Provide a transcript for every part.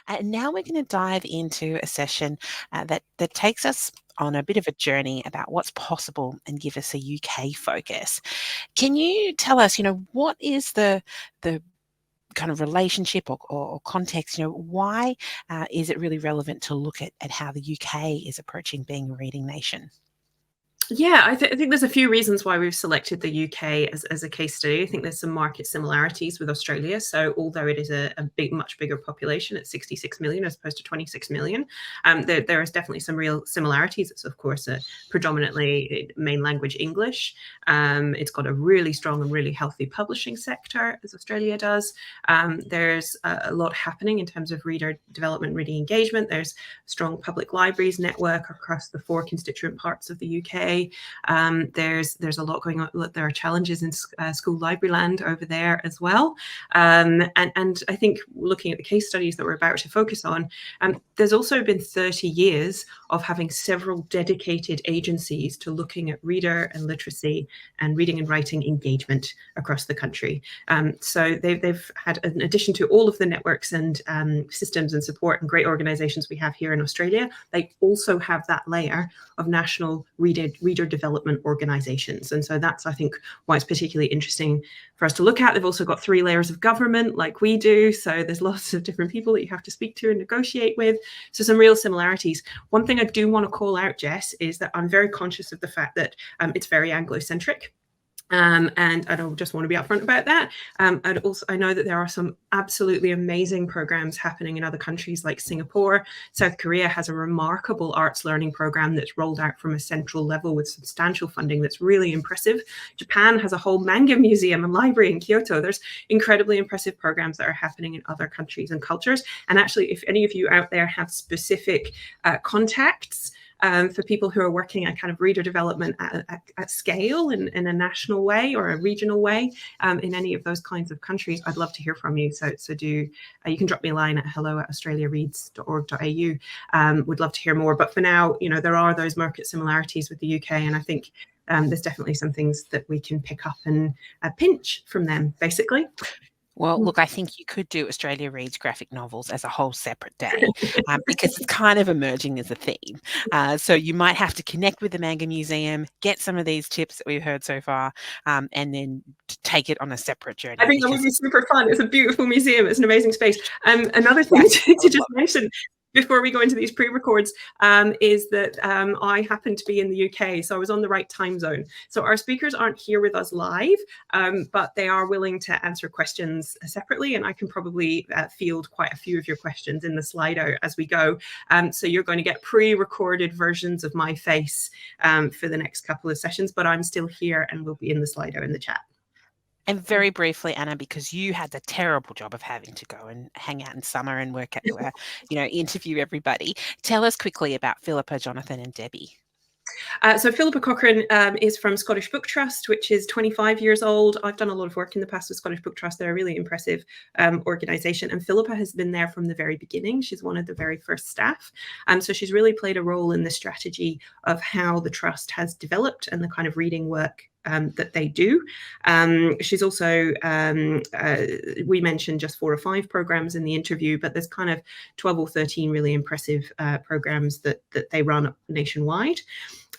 And now we're going to dive into a session that takes us on a bit of a journey about what's possible and give us a UK focus. Can you tell us, what is the kind of relationship or context? Why is it really relevant to look at how the UK is approaching being a reading nation? Yeah, I think there's a few reasons why we've selected the UK as a case study. I think there's some market similarities with Australia. So although it is a much bigger population at 66 million as opposed to 26 million, there is definitely some real similarities. It's of course a predominantly main language English. It's got a really strong and really healthy publishing sector, as Australia does. There's a lot happening in terms of reader development, reading engagement. There's strong public libraries network across the 4 constituent parts of the UK. There's a lot going on. There are challenges in school library land over there as well. And I think looking at the case studies that we're about to focus on, there's also been 30 years of having several dedicated agencies to looking at reader and literacy and reading and writing engagement across the country. So they've had, in addition to all of the networks and systems and support and great organizations we have here in Australia, they also have that layer of national reader development organizations. And so that's, I think, why it's particularly interesting for us to look at. They've also got 3 layers of government like we do. So there's lots of different people that you have to speak to and negotiate with. So some real similarities. One thing I do want to call out, Jess, is that I'm very conscious of the fact that it's very Anglo-centric. And I don't just want to be upfront about that. I know that there are some absolutely amazing programs happening in other countries like Singapore. South Korea has a remarkable arts learning program that's rolled out from a central level with substantial funding that's really impressive. Japan has a whole manga museum and library in Kyoto. There's incredibly impressive programs that are happening in other countries and cultures. And actually, if any of you out there have specific contacts for people who are working at kind of reader development at scale in a national way or a regional way in any of those kinds of countries, I'd love to hear from you. So you can drop me a line at hello@australiareads.org.au. Would love to hear more. But for now, there are those market similarities with the UK, and I think there's definitely some things that we can pick up and pinch from them, basically. Well, look, I think you could do Australia Reads graphic novels as a whole separate day because it's kind of emerging as a theme. So you might have to connect with the Manga Museum, get some of these tips that we've heard so far, and then take it on a separate journey. I think that would be super fun. It's a beautiful museum. It's an amazing space. Another thing to just mention before we go into these pre-records is that I happen to be in the UK, so I was on the right time zone. So our speakers aren't here with us live, but they are willing to answer questions separately, and I can probably field quite a few of your questions in the Slido as we go. So you're going to get pre-recorded versions of my face for the next couple of sessions, but I'm still here and will be in the Slido in the chat. And very briefly, Anna, because you had the terrible job of having to go and hang out in summer and work at, interview everybody. Tell us quickly about Philippa, Jonathan, and Debbie. So Philippa Cochrane is from Scottish Book Trust, which is 25 years old. I've done a lot of work in the past with Scottish Book Trust. They're a really impressive organisation. And Philippa has been there from the very beginning. She's one of the very first staff. So she's really played a role in the strategy of how the trust has developed and the kind of reading work that they do. She's also, we mentioned just 4 or 5 programs in the interview, but there's kind of 12 or 13 really impressive programs that they run nationwide.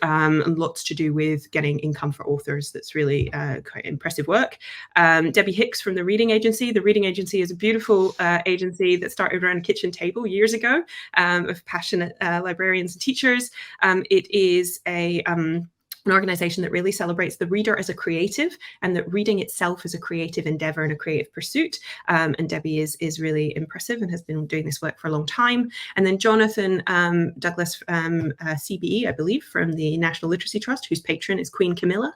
And lots to do with getting income for authors. That's really quite impressive work. Debbie Hicks from the Reading Agency. The Reading Agency is a beautiful agency that started around a kitchen table years ago of passionate librarians and teachers. It is an organization that really celebrates the reader as a creative, and that reading itself is a creative endeavor and a creative pursuit. And Debbie is really impressive and has been doing this work for a long time. And then Jonathan Douglas, CBE, I believe, from the National Literacy Trust, whose patron is Queen Camilla,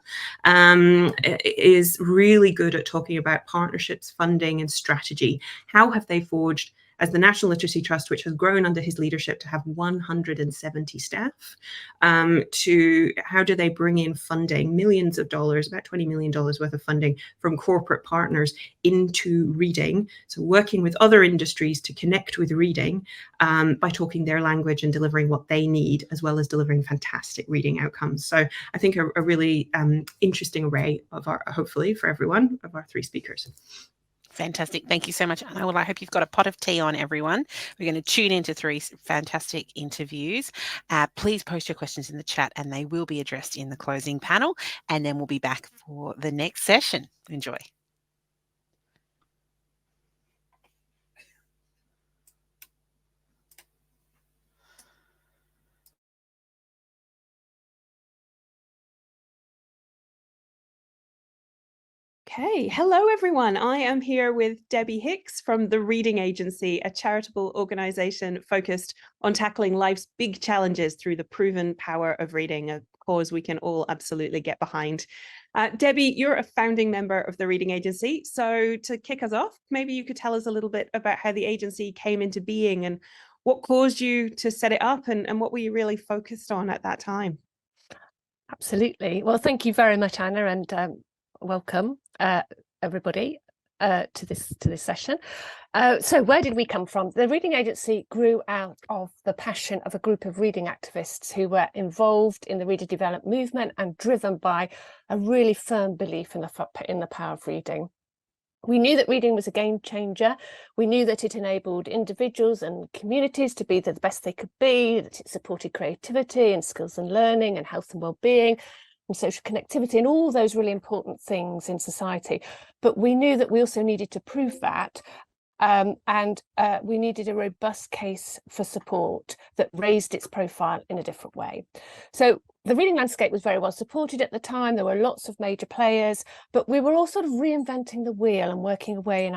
is really good at talking about partnerships, funding, and strategy. How have they forged, as the National Literacy Trust, which has grown under his leadership to have 170 staff, to how do they bring in funding, millions of dollars, about $20 million worth of funding from corporate partners into reading. So working with other industries to connect with reading by talking their language and delivering what they need, as well as delivering fantastic reading outcomes. So I think a really interesting array of hopefully for everyone, of our 3 speakers. Fantastic. Thank you so much, Anna. Well, I hope you've got a pot of tea on, everyone. We're going to tune into 3 fantastic interviews. Please post your questions in the chat and they will be addressed in the closing panel. And then we'll be back for the next session. Enjoy. Okay, hello everyone. I am here with Debbie Hicks from the Reading Agency, a charitable organisation focused on tackling life's big challenges through the proven power of reading, a cause we can all absolutely get behind. Debbie, you're a founding member of the Reading Agency. So to kick us off, maybe you could tell us a little bit about how the agency came into being and what caused you to set it up and what were you really focused on at that time? Absolutely. Well, thank you very much, Anna, and welcome everybody to this session. So where did we come from? The Reading Agency grew out of the passion of a group of reading activists who were involved in the reader development movement and driven by a really firm belief in the power of reading. We knew that reading was a game changer. We knew that it enabled individuals and communities to be the best they could be, that it supported creativity and skills and learning and health and well-being and social connectivity and all those really important things in society. But we knew that we also needed to prove that. We needed a robust case for support that raised its profile in a different way. So the reading landscape was very well supported at the time. There were lots of major players, but we were all sort of reinventing the wheel and working away in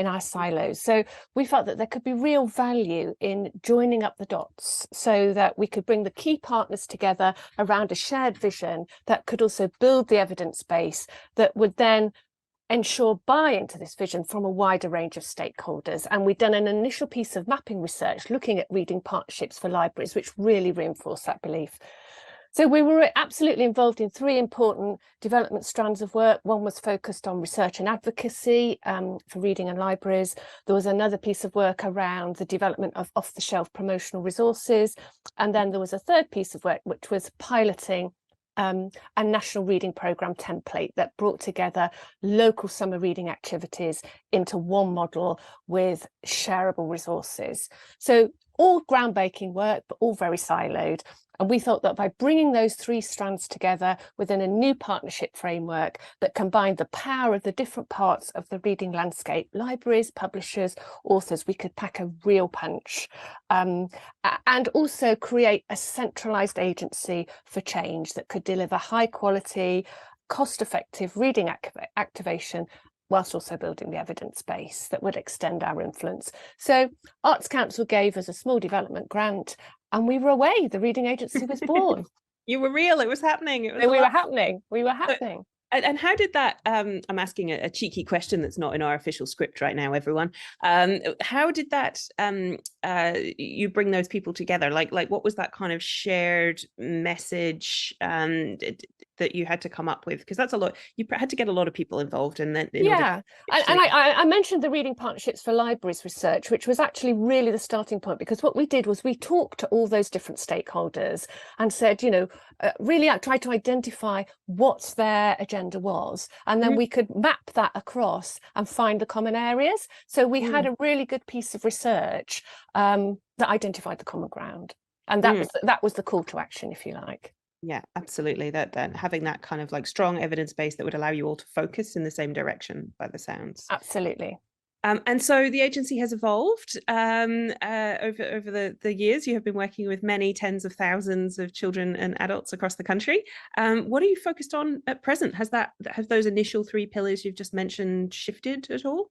our silos. So we felt that there could be real value in joining up the dots so that we could bring the key partners together around a shared vision that could also build the evidence base that would then ensure buy-in to this vision from a wider range of stakeholders. And we'd done an initial piece of mapping research looking at reading partnerships for libraries, which really reinforced that belief. So we were absolutely involved in 3 important development strands of work. One was focused on research and advocacy for reading and libraries. There was another piece of work around the development of off-the-shelf promotional resources. And then there was a third piece of work, which was piloting a national reading programme template that brought together local summer reading activities into one model with shareable resources. So all groundbreaking work, but all very siloed. And we thought that by bringing those 3 strands together within a new partnership framework that combined the power of the different parts of the reading landscape, libraries, publishers, authors, we could pack a real punch and also create a centralised agency for change that could deliver high quality, cost-effective reading activation whilst also building the evidence base that would extend our influence. So Arts Council gave us a small development grant and we were away. The Reading Agency was born. You were real. It was happening. We were happening. We were happening. And how did that, I'm asking a cheeky question that's not in our official script right now, everyone. How did that, you bring those people together? Like what was that kind of shared message that you had to come up with? Because that's a lot, you had to get a lot of people involved and then I mentioned the reading partnerships for libraries research, which was actually really the starting point, because what we did was we talked to all those different stakeholders and said, you know, really tried to identify what their agenda was, and then we could map that across and find the common areas. So we had a really good piece of research that identified the common ground, and that was the call to action, if you like. Yeah, absolutely. That having that kind of like strong evidence base that would allow you all to focus in the same direction by the sounds. Absolutely. And so the agency has evolved over the years. You have been working with many tens of thousands of children and adults across the country. What are you focused on at present? Have those initial 3 pillars you've just mentioned shifted at all?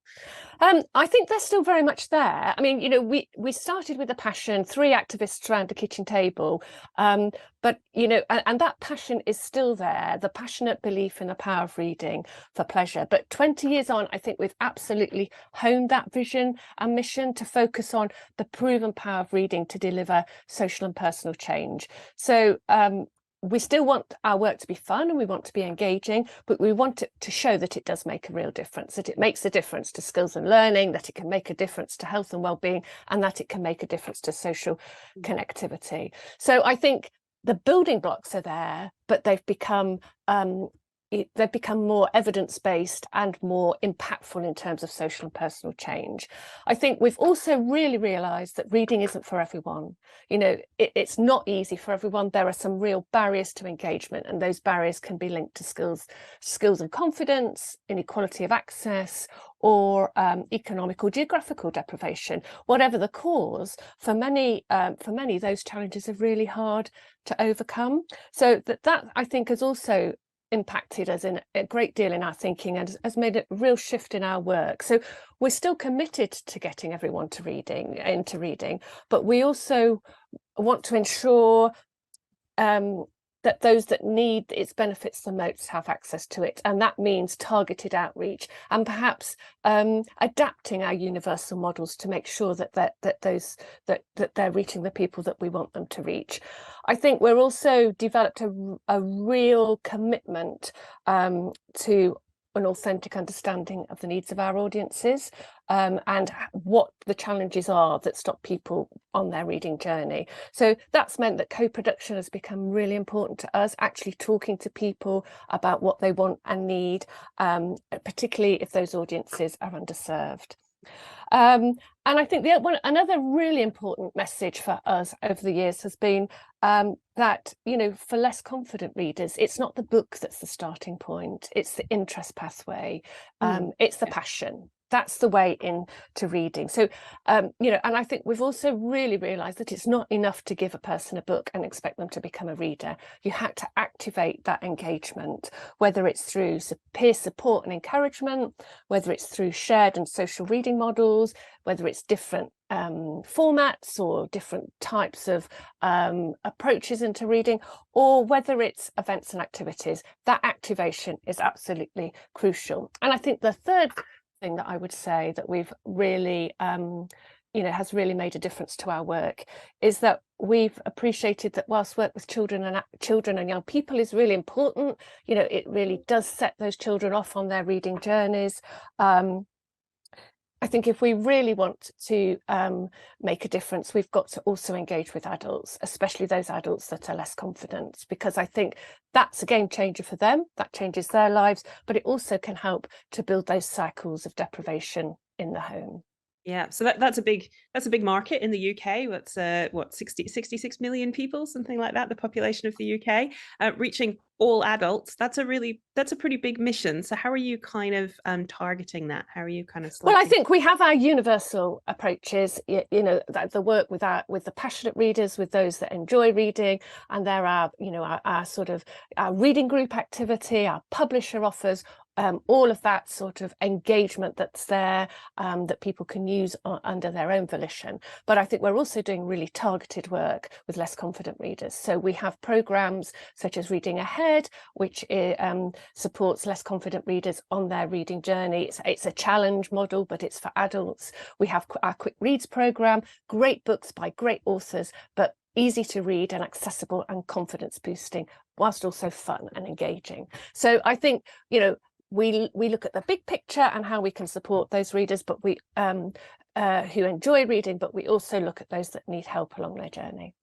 I think they're still very much there. I mean, you know, we started with a passion, 3 activists around the kitchen table, but you know, and that passion is still there. The passionate belief in the power of reading for pleasure. But 20 years on, I think we've absolutely honed that vision and mission to focus on the proven power of reading to deliver social and personal change. So we still want our work to be fun and we want to be engaging, but we want it to show that it does make a real difference, that it makes a difference to skills and learning, that it can make a difference to health and well-being, and that it can make a difference to social connectivity. So I think the building blocks are there, but they've become they've become more evidence-based and more impactful in terms of social and personal change. I think we've also really realised that reading isn't for everyone. You know, it's not easy for everyone. There are some real barriers to engagement, and those barriers can be linked to skills and confidence, inequality of access, or economic or geographical deprivation. Whatever the cause, for many those challenges are really hard to overcome. So that I think has also impacted us in a great deal in our thinking and has made a real shift in our work. So we're still committed to getting everyone into reading, but we also want to ensure that those that need its benefits the most have access to it, and that means targeted outreach and perhaps adapting our universal models to make sure that they're reaching the people that we want them to reach. I think we're also developed a real commitment to an authentic understanding of the needs of our audiences and what the challenges are that stop people on their reading journey. So that's meant that co-production has become really important to us, actually talking to people about what they want and need, particularly if those audiences are underserved. And I think another really important message for us over the years has been that, you know, for less confident readers, it's not the book that's the starting point, it's the interest pathway, it's the passion. That's the way into reading. So, you know, and I think we've also really realised that it's not enough to give a person a book and expect them to become a reader. You have to activate that engagement, whether it's through peer support and encouragement, whether it's through shared and social reading models, whether it's different formats or different types of approaches into reading, or whether it's events and activities. That activation is absolutely crucial. And I think the third thing that I would say that we've really you know, has really made a difference to our work is that we've appreciated that whilst work with children and young people is really important, you know, it really does set those children off on their reading journeys. I think if we really want to make a difference, we've got to also engage with adults, especially those adults that are less confident, because I think that's a game changer for them, that changes their lives, but it also can help to build those cycles of deprivation in the home. Yeah, so that's a big market in the UK. That's what 66 million people, something like that, the population of the UK, reaching all adults. That's a pretty big mission. So how are you kind of targeting that? How are you kind of Well, I think we have our universal approaches, you know, the work with the passionate readers, with those that enjoy reading, and there are, you know, our sort of our reading group activity, our publisher offers, all of that sort of engagement that's there, that people can use under their own volition. But I think we're also doing really targeted work with less confident readers. So we have programmes such as Reading Ahead, which supports less confident readers on their reading journey. It's a challenge model, but it's for adults. We have our Quick Reads programme, great books by great authors, but easy to read and accessible and confidence boosting, whilst also fun and engaging. So I think, you know, we look at the big picture and how we can support those readers, but we who enjoy reading, but we also look at those that need help along their journey.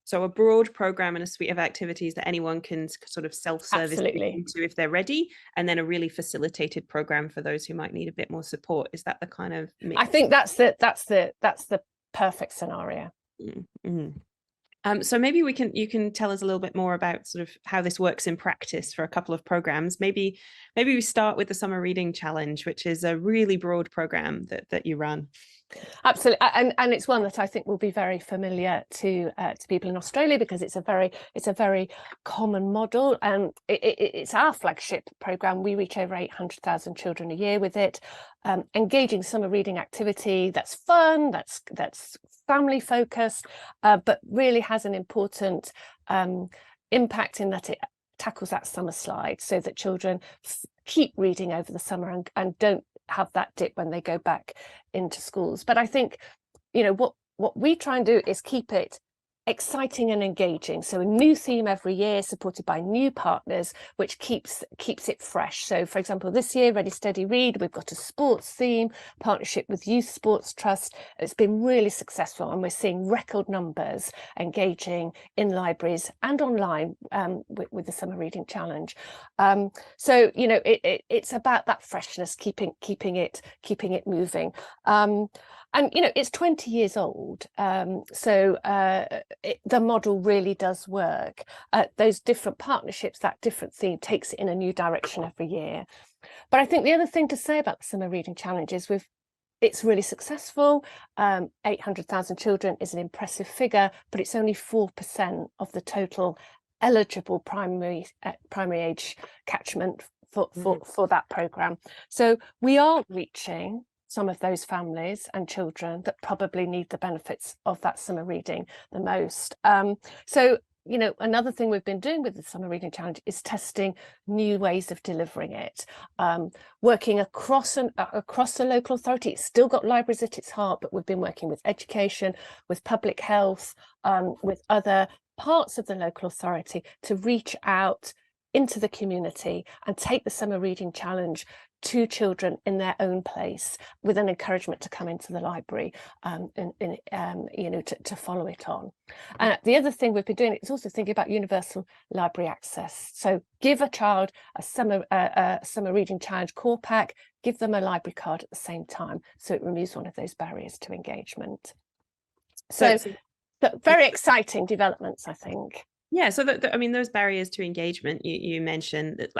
So a broad program and a suite of activities that anyone can sort of self-service into if they're ready, and then a really facilitated program for those who might need a bit more support. Is that the kind of mix? I think that's the perfect scenario. Mm-hmm. So maybe you can tell us a little bit more about sort of how this works in practice for a couple of programs. Maybe we start with the Summer Reading Challenge, which is a really broad program that you run. Absolutely, and it's one that I think will be very familiar to people in Australia, because it's a very common model, and it's our flagship program. We reach over 800,000 children a year with it. Engaging summer reading activity that's fun, that's family focused, but really has an important impact in that it tackles that summer slide, so that children keep reading over the summer and don't have that dip when they go back into schools. But I think, you know, what we try and do is keep it exciting and engaging. So a new theme every year, supported by new partners, which keeps it fresh. So for example, this year, Ready Steady Read, we've got a sports theme, partnership with Youth Sports Trust. It's been really successful, and we're seeing record numbers engaging in libraries and online with the Summer Reading Challenge. So you know, it's about that freshness, keeping it moving. And you know, it's 20 years old, so the model really does work. Those different partnerships, that different theme takes it in a new direction every year. But I think the other thing to say about the Summer Reading Challenge is it's really successful. 800,000 children is an impressive figure, but it's only 4% of the total eligible primary age catchment for that programme. So we are reaching some of those families and children that probably need the benefits of that summer reading the most. So, you know, another thing we've been doing with the Summer Reading Challenge is testing new ways of delivering it, working across the local authority. It's still got libraries at its heart, but we've been working with education, with public health, with other parts of the local authority to reach out into the community and take the Summer Reading Challenge to children in their own place, with an encouragement to come into the library you know, to follow it on. And the other thing we've been doing is also thinking about universal library access. So give a child a Summer Reading Challenge core pack, give them a library card at the same time, so it removes one of those barriers to engagement. So very exciting developments, I think. Yeah, so I mean, those barriers to engagement, you mentioned that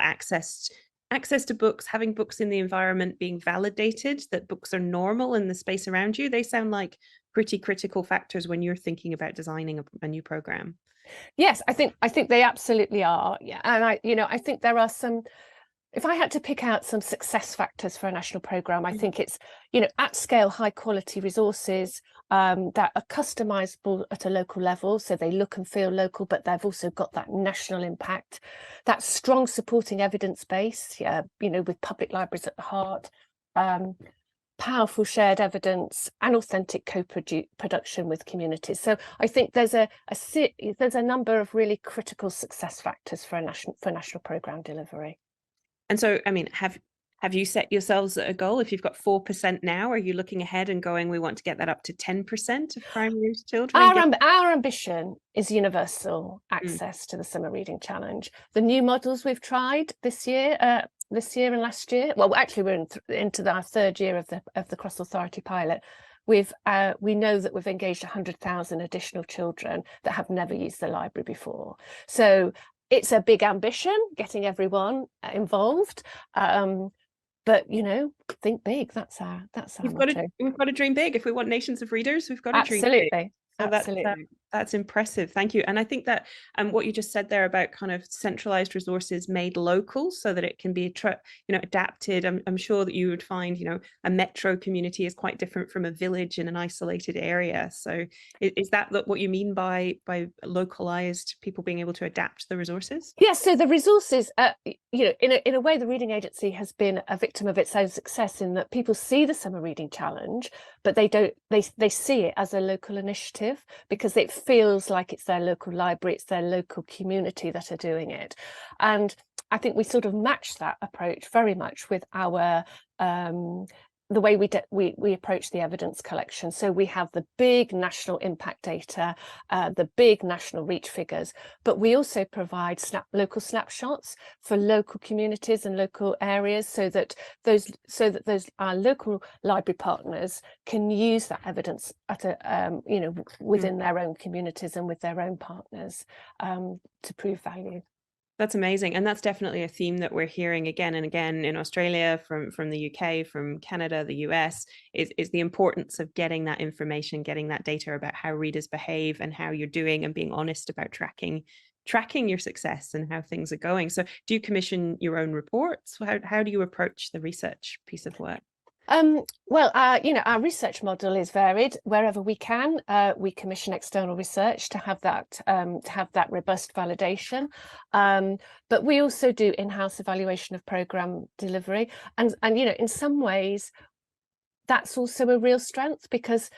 access to books, having books in the environment, being validated that books are normal in the space around you, they sound like pretty critical factors when you're thinking about designing a new program. Yes, I think they absolutely are. Yeah, and I think there are some. If I had to pick out some success factors for a national programme, I think it's, you know, at scale, high quality resources that are customizable at a local level, so they look and feel local, but they've also got that national impact, that strong supporting evidence base, you know, with public libraries at the heart, powerful shared evidence, and authentic co-production with communities. So I think there's a number of really critical success factors for national programme delivery. And so, I mean, have you set yourselves a goal? If you've got 4% now, are you looking ahead and going, we want to get that up to 10% of primary children? Our ambition is universal access to the Summer Reading Challenge. The new models we've tried this year and last year, well, actually we're into our third year of the cross authority pilot. We know that we've engaged 100,000 additional children that have never used the library before. So it's a big ambition, getting everyone involved, but you know, think big. That's our motto. We've got to dream big. If we want nations of readers, we've got to dream big. So Absolutely. That's impressive. Thank you. And I think that what you just said there about kind of centralized resources made local so that it can be adapted. I'm sure that you would find, you know, a metro community is quite different from a village in an isolated area. So is that what you mean by localized, people being able to adapt the resources? Yes, so the resources, you know, in a way, the Reading Agency has been a victim of its own success, in that people see the Summer Reading Challenge, but they see it as a local initiative, because it feels like it's their local library, it's their local community that are doing it. And I think we sort of match that approach very much with our the way we approach the evidence collection. So we have the big national impact data, the big national reach figures, but we also provide local snapshots for local communities and local areas, so that our local library partners can use that evidence at within their own communities and with their own partners to prove value. That's amazing. And that's definitely a theme that we're hearing again and again in Australia, from the UK, from Canada, the US, is the importance of getting that information, getting that data about how readers behave and how you're doing, and being honest about tracking your success and how things are going. So do you commission your own reports? How do you approach the research piece of work? Well, our research model is varied. Wherever we can, we commission external research to have that robust validation. But we also do in-house evaluation of programme delivery, and you know, in some ways, that's also a real strength, because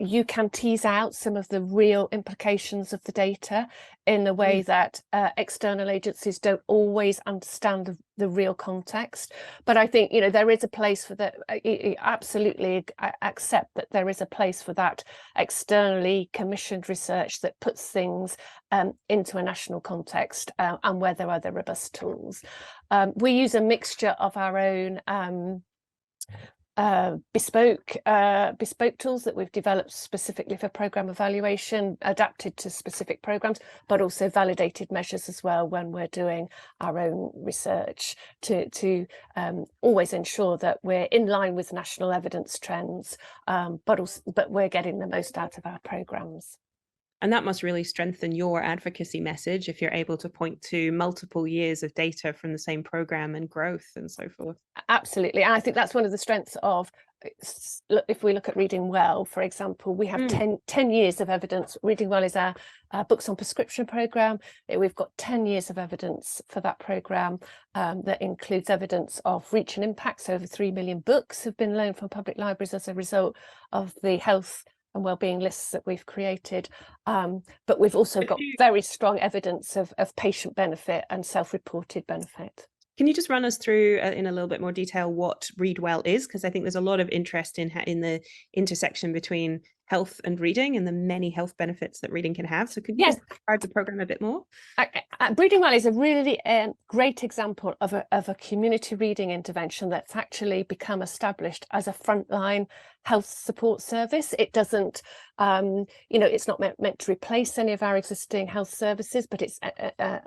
you can tease out some of the real implications of the data in a way that external agencies don't always understand the real context. But I think, you know, there is a place for that. Absolutely accept that there is a place for that externally commissioned research that puts things into a national context, and where there are the robust tools. We use a mixture of our own bespoke tools that we've developed specifically for programme evaluation, adapted to specific programmes, but also validated measures as well when we're doing our own research to always ensure that we're in line with national evidence trends, but we're getting the most out of our programmes. And that must really strengthen your advocacy message if you're able to point to multiple years of data from the same programme and growth and so forth. Absolutely. And I think that's one of the strengths of, if we look at Reading Well, for example, we have 10 years of evidence. Reading Well is our books on prescription programme. We've got 10 years of evidence for that programme that includes evidence of reach and impact. So over 3 million books have been loaned from public libraries as a result of the health and wellbeing lists that we've created, but we've also got very strong evidence of patient benefit and self-reported benefit. Can you just run us through in a little bit more detail what Read Well is? Because I think there's a lot of interest in the intersection between health and reading and the many health benefits that reading can have. So could you just describe the programme a bit more? Reading Well is a really great example of a community reading intervention that's actually become established as a frontline health support service. It doesn't, it's not meant to replace any of our existing health services, but it's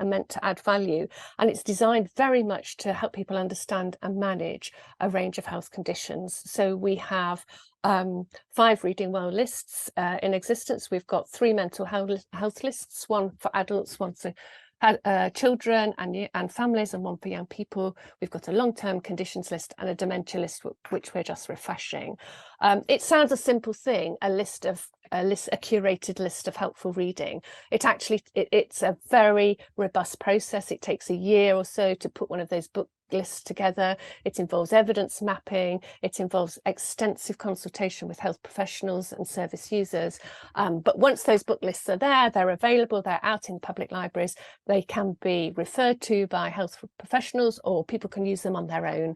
meant to add value. And it's designed very much to help people understand and manage a range of health conditions. So we have 5 Reading Well lists in existence. We've got 3 mental health lists, one for adults, one for children and families, and one for young people. We've got a long-term conditions list and a dementia list, which we're just refreshing. It sounds a simple thing, a curated list of helpful reading. It's a very robust process. It takes a year or so to put one of those book lists together. It involves evidence mapping. It involves extensive consultation with health professionals and service users. But once those book lists are there, they're available, they're out in public libraries, they can be referred to by health professionals, or people can use them on their own,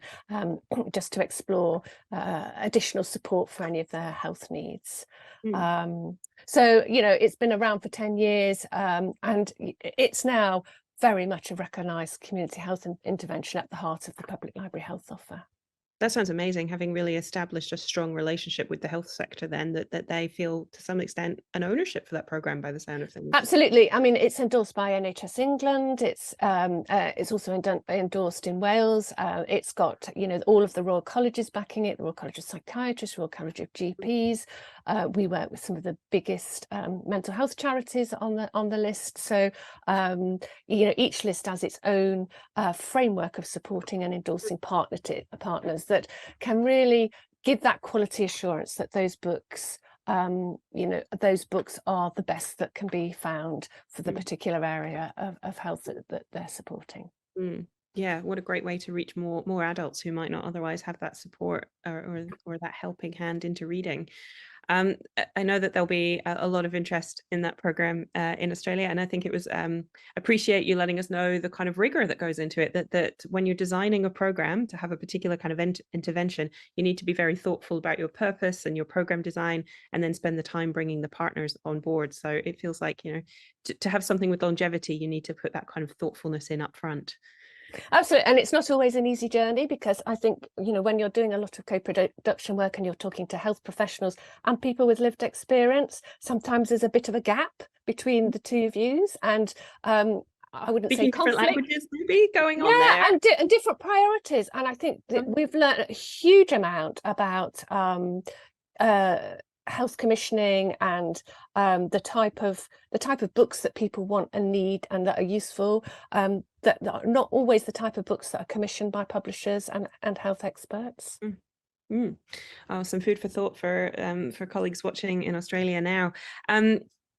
just to explore additional support for any of their health needs. So, it's been around for 10 years, and it's now very much a recognised community health intervention at the heart of the public library health offer. That sounds amazing, having really established a strong relationship with the health sector then, that they feel to some extent an ownership for that programme by the sound of things. Absolutely. I mean, it's endorsed by NHS England. It's also endorsed in Wales. It's got, all of the Royal Colleges backing it, the Royal College of Psychiatrists, Royal College of GPs. We work with some of the biggest mental health charities on the list. So, each list has its own framework of supporting and endorsing partners that can really give that quality assurance that those books are the best that can be found for the particular area of health that they're supporting. Yeah, what a great way to reach more adults who might not otherwise have that support or that helping hand into reading. I know that there'll be a lot of interest in that programme in Australia, and I think it was appreciate you letting us know the kind of rigour that goes into it, that when you're designing a programme to have a particular kind of intervention, you need to be very thoughtful about your purpose and your programme design, and then spend the time bringing the partners on board. So it feels like, to have something with longevity, you need to put that kind of thoughtfulness in up front. Absolutely. And it's not always an easy journey, because I think, when you're doing a lot of co-production work and you're talking to health professionals and people with lived experience, sometimes there's a bit of a gap between the two views, and I wouldn't say conflict. Different languages maybe going on there. And different priorities. And I think that we've learned a huge amount about health commissioning and the type of books that people want and need and that are useful, that are not always the type of books that are commissioned by publishers and health experts. Some food for thought for colleagues watching in Australia now.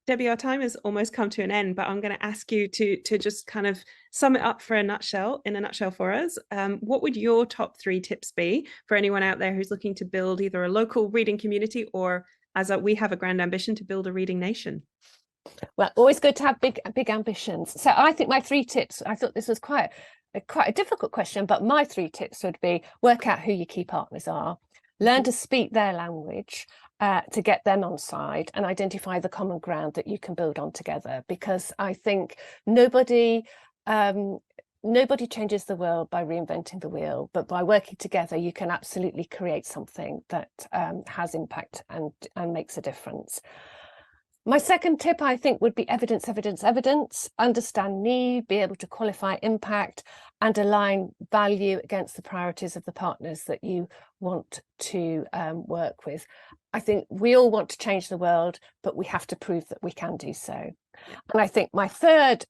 Debbie, our time has almost come to an end, but I'm going to ask you to just kind of sum it up in a nutshell for us. What would your top 3 tips be for anyone out there who's looking to build either a local reading community or as we have a grand ambition to build a reading nation. Well, always good to have big ambitions. So I think my 3 tips, I thought this was quite a difficult question, but my 3 tips would be: work out who your key partners are, learn to speak their language to get them on side, and identify the common ground that you can build on together. Because I think nobody changes the world by reinventing the wheel, but by working together, you can absolutely create something that has impact and makes a difference. My second tip, I think, would be evidence, evidence, evidence. Understand need, be able to qualify impact, and align value against the priorities of the partners that you want to work with. I think we all want to change the world, but we have to prove that we can do so. Yeah. And I think my third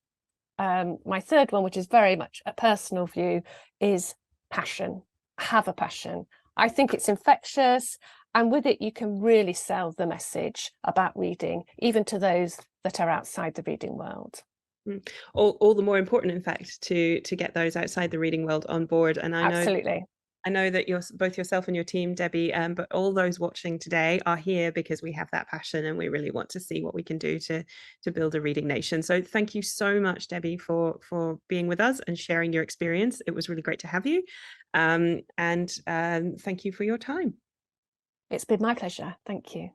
one, which is very much a personal view, is passion. Have a passion. I think it's infectious. And with it, you can really sell the message about reading, even to those that are outside the reading world. All the more important, in fact, to get those outside the reading world on board. And I know that both yourself and your team, Debbie, but all those watching today are here because we have that passion, and we really want to see what we can do to build a reading nation. So thank you so much, Debbie, for being with us and sharing your experience. It was really great to have you. And thank you for your time. It's been my pleasure. Thank you.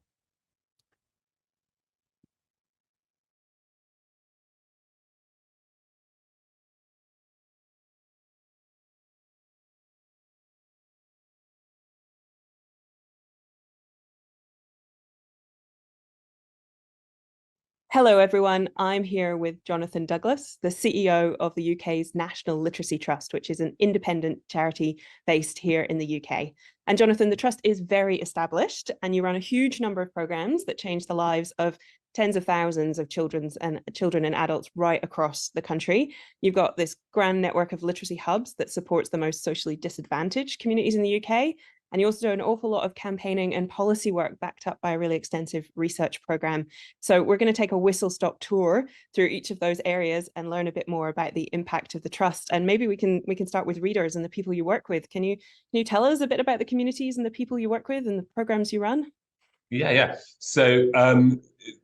Hello, everyone. I'm here with Jonathan Douglas, the CEO of the UK's National Literacy Trust, which is an independent charity based here in the UK. And Jonathan, the Trust is very established, and you run a huge number of programs that change the lives of tens of thousands of children and adults right across the country. You've got this grand network of literacy hubs that supports the most socially disadvantaged communities in the UK. And you also do an awful lot of campaigning and policy work backed up by a really extensive research program. So we're going to take a whistle-stop tour through each of those areas and learn a bit more about the impact of the Trust. And maybe we can start with readers and the people you work with. Can you tell us a bit about the communities and the people you work with and the programs you run? Yeah. So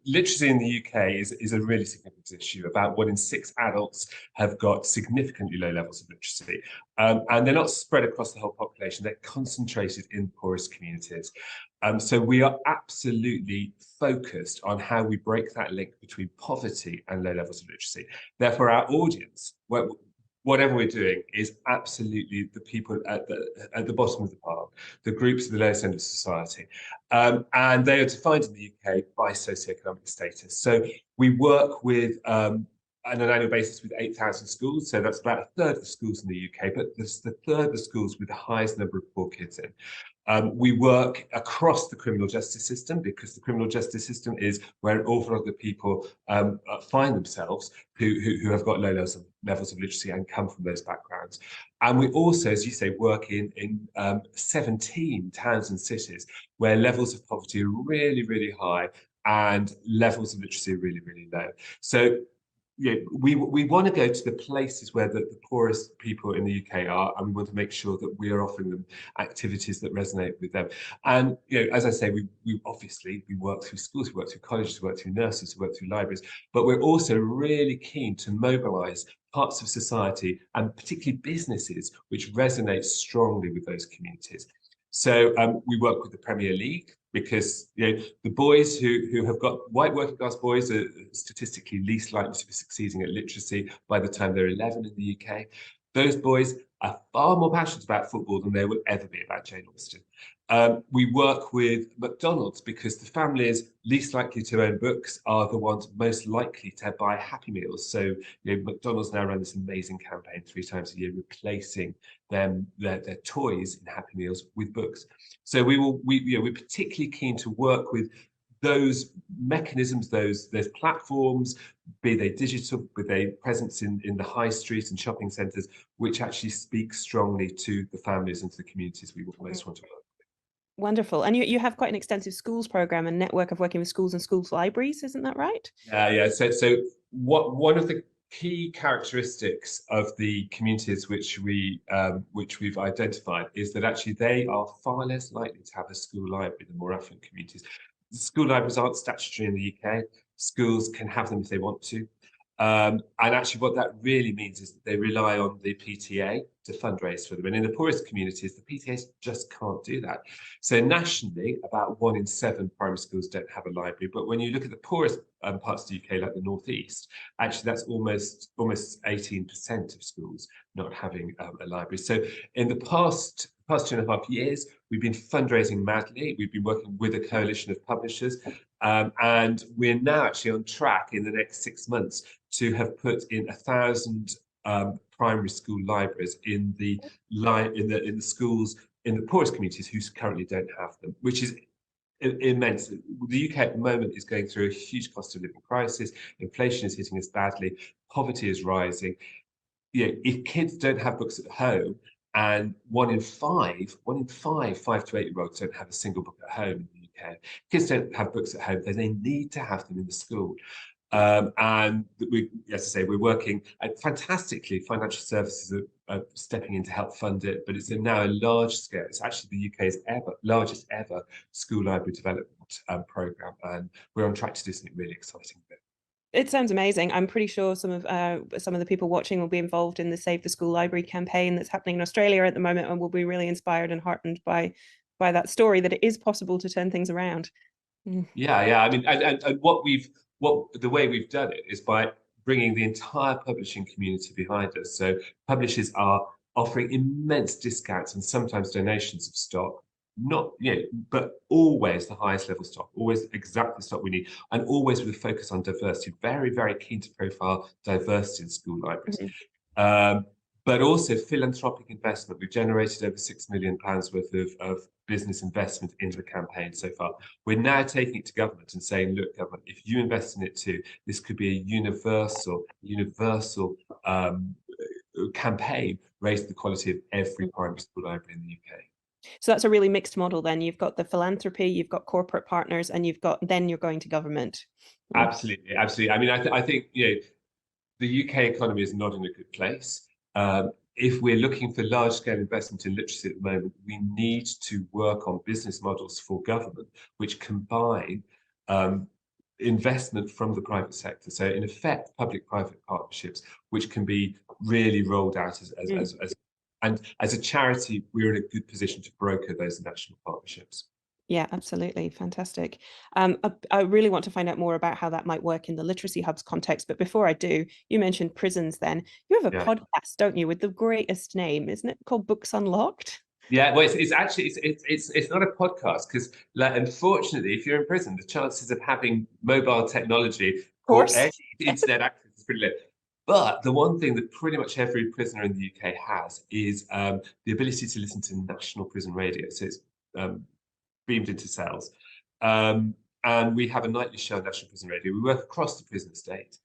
literacy in the UK is a really significant issue. About 1 in 6 adults have got significantly low levels of literacy. And they're not spread across the whole population. They're concentrated in poorest communities. So we are absolutely focused on how we break that link between poverty and low levels of literacy. Therefore, our audience, whatever we're doing, is absolutely the people at the bottom of the pile, the groups at the lowest end of society. And they are defined in the UK by socioeconomic status. So we work with, on an annual basis, with 8,000 schools. So that's about a third of the schools in the UK, but this the third of the schools with the highest number of poor kids in. We work across the criminal justice system, because the criminal justice system is where an awful lot of the people find themselves who have got low levels of literacy and come from those backgrounds. And we also, as you say, work in 17 towns and cities where levels of poverty are really, really high and levels of literacy are really, really low. So we want to go to the places where the poorest people in the UK are, and we want to make sure that we are offering them activities that resonate with them. And as I say, we obviously work through schools, we work through colleges, we work through nurses, we work through libraries, but we're also really keen to mobilise parts of society, and particularly businesses, which resonate strongly with those communities. So we work with the Premier League, because the boys who have got white working class boys are statistically least likely to be succeeding at literacy by the time they're 11 in the UK. Those boys are far more passionate about football than they will ever be about Jane Austen. We work with McDonald's, because the families least likely to own books are the ones most likely to buy Happy Meals. So McDonald's now run this amazing campaign 3 times a year, replacing their toys in Happy Meals with books. So we're particularly keen to work with those mechanisms, those platforms, be they digital, be they presence in the high street and shopping centres, which actually speak strongly to the families and to the communities we most want to work with. Wonderful. And you have quite an extensive schools program and network of working with schools and schools libraries, isn't that right? Yeah. So one of the key characteristics of the communities which we've identified is that actually they are far less likely to have a school library than more affluent communities. school libraries aren't statutory in the UK. Schools can have them if they want to. And actually what that really means is that they rely on the PTA to fundraise for them. And in the poorest communities, the PTAs just can't do that. So nationally, about 1 in 7 primary schools don't have a library. But when you look at the poorest parts of the UK, like the Northeast, actually that's almost 18% of schools not having a library. So in the past 2.5 years, we've been fundraising madly. We've been working with a coalition of publishers, and we're now actually on track in the next 6 months to have put in 1,000 primary school libraries in the schools in the poorest communities who currently don't have them, which is immense. The UK at the moment is going through a huge cost of living crisis. Inflation is hitting us badly. Poverty is rising. If kids don't have books at home, and 1 in 5 5 to 8-year-olds don't have a single book at home in the UK. Kids don't have books at home, then they need to have them in the school. And we, as I say, we're working fantastically. Financial services are stepping in to help fund it, but it's now a large scale. It's actually the UK's largest ever school library development programme, and we're on track to do something really exciting with it. It sounds amazing. I'm pretty sure some of the people watching will be involved in the Save the School Library campaign that's happening in Australia at the moment, and will be really inspired and heartened by that story, that it is possible to turn things around. Yeah. I mean, and the way we've done it is by bringing the entire publishing community behind us. So publishers are offering immense discounts and sometimes donations of stock, but always the highest level stock, always exactly the stock we need, and always with a focus on diversity. Very, very keen to profile diversity in school libraries. But also philanthropic investment. We've generated over £6 million worth of business investment into the campaign so far. We're now taking it to government and saying, look, government, if you invest in it too, this could be a universal campaign, raising the quality of every primary school library in the UK. So that's a really mixed model then. You've got the philanthropy, you've got corporate partners, and then you're going to government. Absolutely. I mean, I think the UK economy is not in a good place. If we're looking for large-scale investment in literacy at the moment, we need to work on business models for government which combine investment from the private sector. So in effect, public-private partnerships, which can be really rolled out and as a charity, we're in a good position to broker those national partnerships. Yeah, absolutely. Fantastic. I really want to find out more about how that might work in the Literacy Hub's context. But before I do, you mentioned prisons then. You have a podcast, don't you, with the greatest name, isn't it, called Books Unlocked? Yeah, well, it's actually it's not a podcast because, unfortunately, if you're in prison, the chances of having mobile technology or any internet access is pretty low. But the one thing that pretty much every prisoner in the UK has is the ability to listen to national prison radio. So it's beamed into cells. And we have a nightly show on National Prison Radio. We work across the prison estate.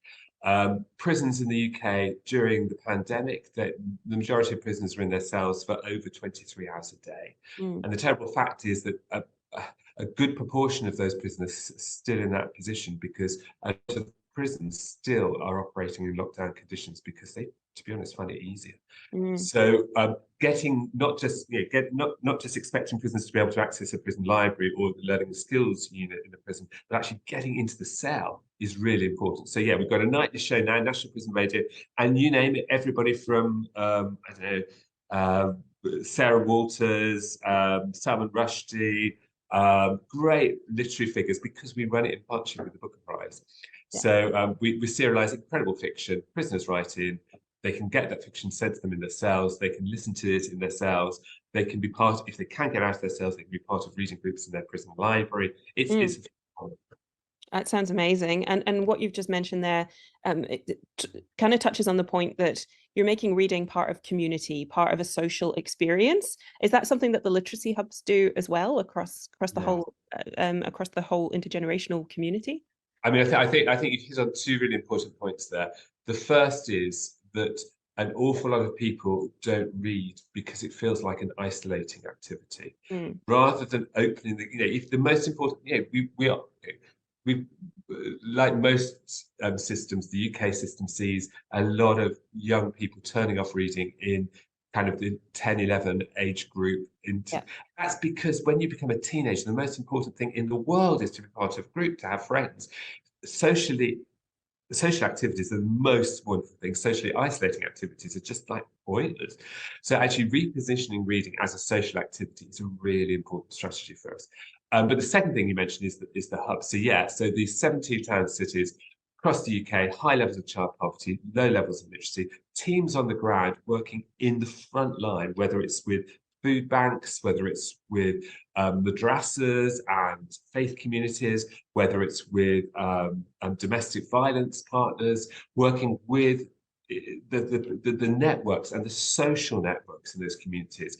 Prisons in the UK during the pandemic, the majority of prisoners were in their cells for over 23 hours a day. And the terrible fact is that a good proportion of those prisoners are still in that position because a lot of prisons still are operating in lockdown conditions because they, to be honest, find it easier. So getting not just expecting prisoners to be able to access a prison library or the learning skills unit in the prison, but actually getting into the cell is really important. So yeah, we've got a nightly show now, National Prison Radio, and you name it, everybody from Sarah Walters, Salman Rushdie, great literary figures, because we run it in partnership with the Booker Prize. Yeah. So we serialise incredible fiction. Prisoners write in. They can get that fiction sent to them in their cells. They can listen to it in their cells. They can be part, if they can't get out of their cells, they can be part of reading groups in their prison library. It's that sounds amazing. And what you've just mentioned there, it kind of touches on the point that you're making reading part of community, part of a social experience. Is that something that the literacy hubs do as well across the whole intergenerational community? I mean, I think you hit on two really important points there. The first is that an awful lot of people don't read because it feels like an isolating activity, rather than opening the. If the most important, we like most systems, the UK system sees a lot of young people turning off reading in kind of the 10, 11 age group. That's because when you become a teenager, the most important thing in the world is to be part of a group, to have friends. Socially, the social activities are the most wonderful things. Socially isolating activities are just like pointless. So actually repositioning reading as a social activity is a really important strategy for us. But the second thing you mentioned is the hub. So yeah, so these 17 town cities across the UK, high levels of child poverty, low levels of literacy, teams on the ground working in the front line, whether it's with food banks, whether it's with madrasas and faith communities, whether it's with domestic violence partners, working with the networks and the social networks in those communities.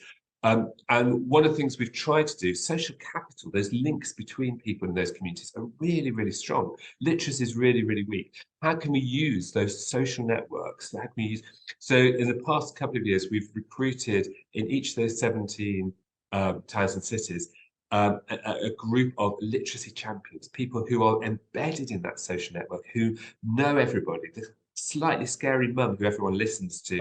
And one of the things we've tried to do, social capital, those links between people in those communities are really, really strong. Literacy is really, really weak. How can we use those social networks? How can we use? So in the past couple of years, we've recruited in each of those 17 towns and cities a group of literacy champions, people who are embedded in that social network, who know everybody. The slightly scary mum who everyone listens to,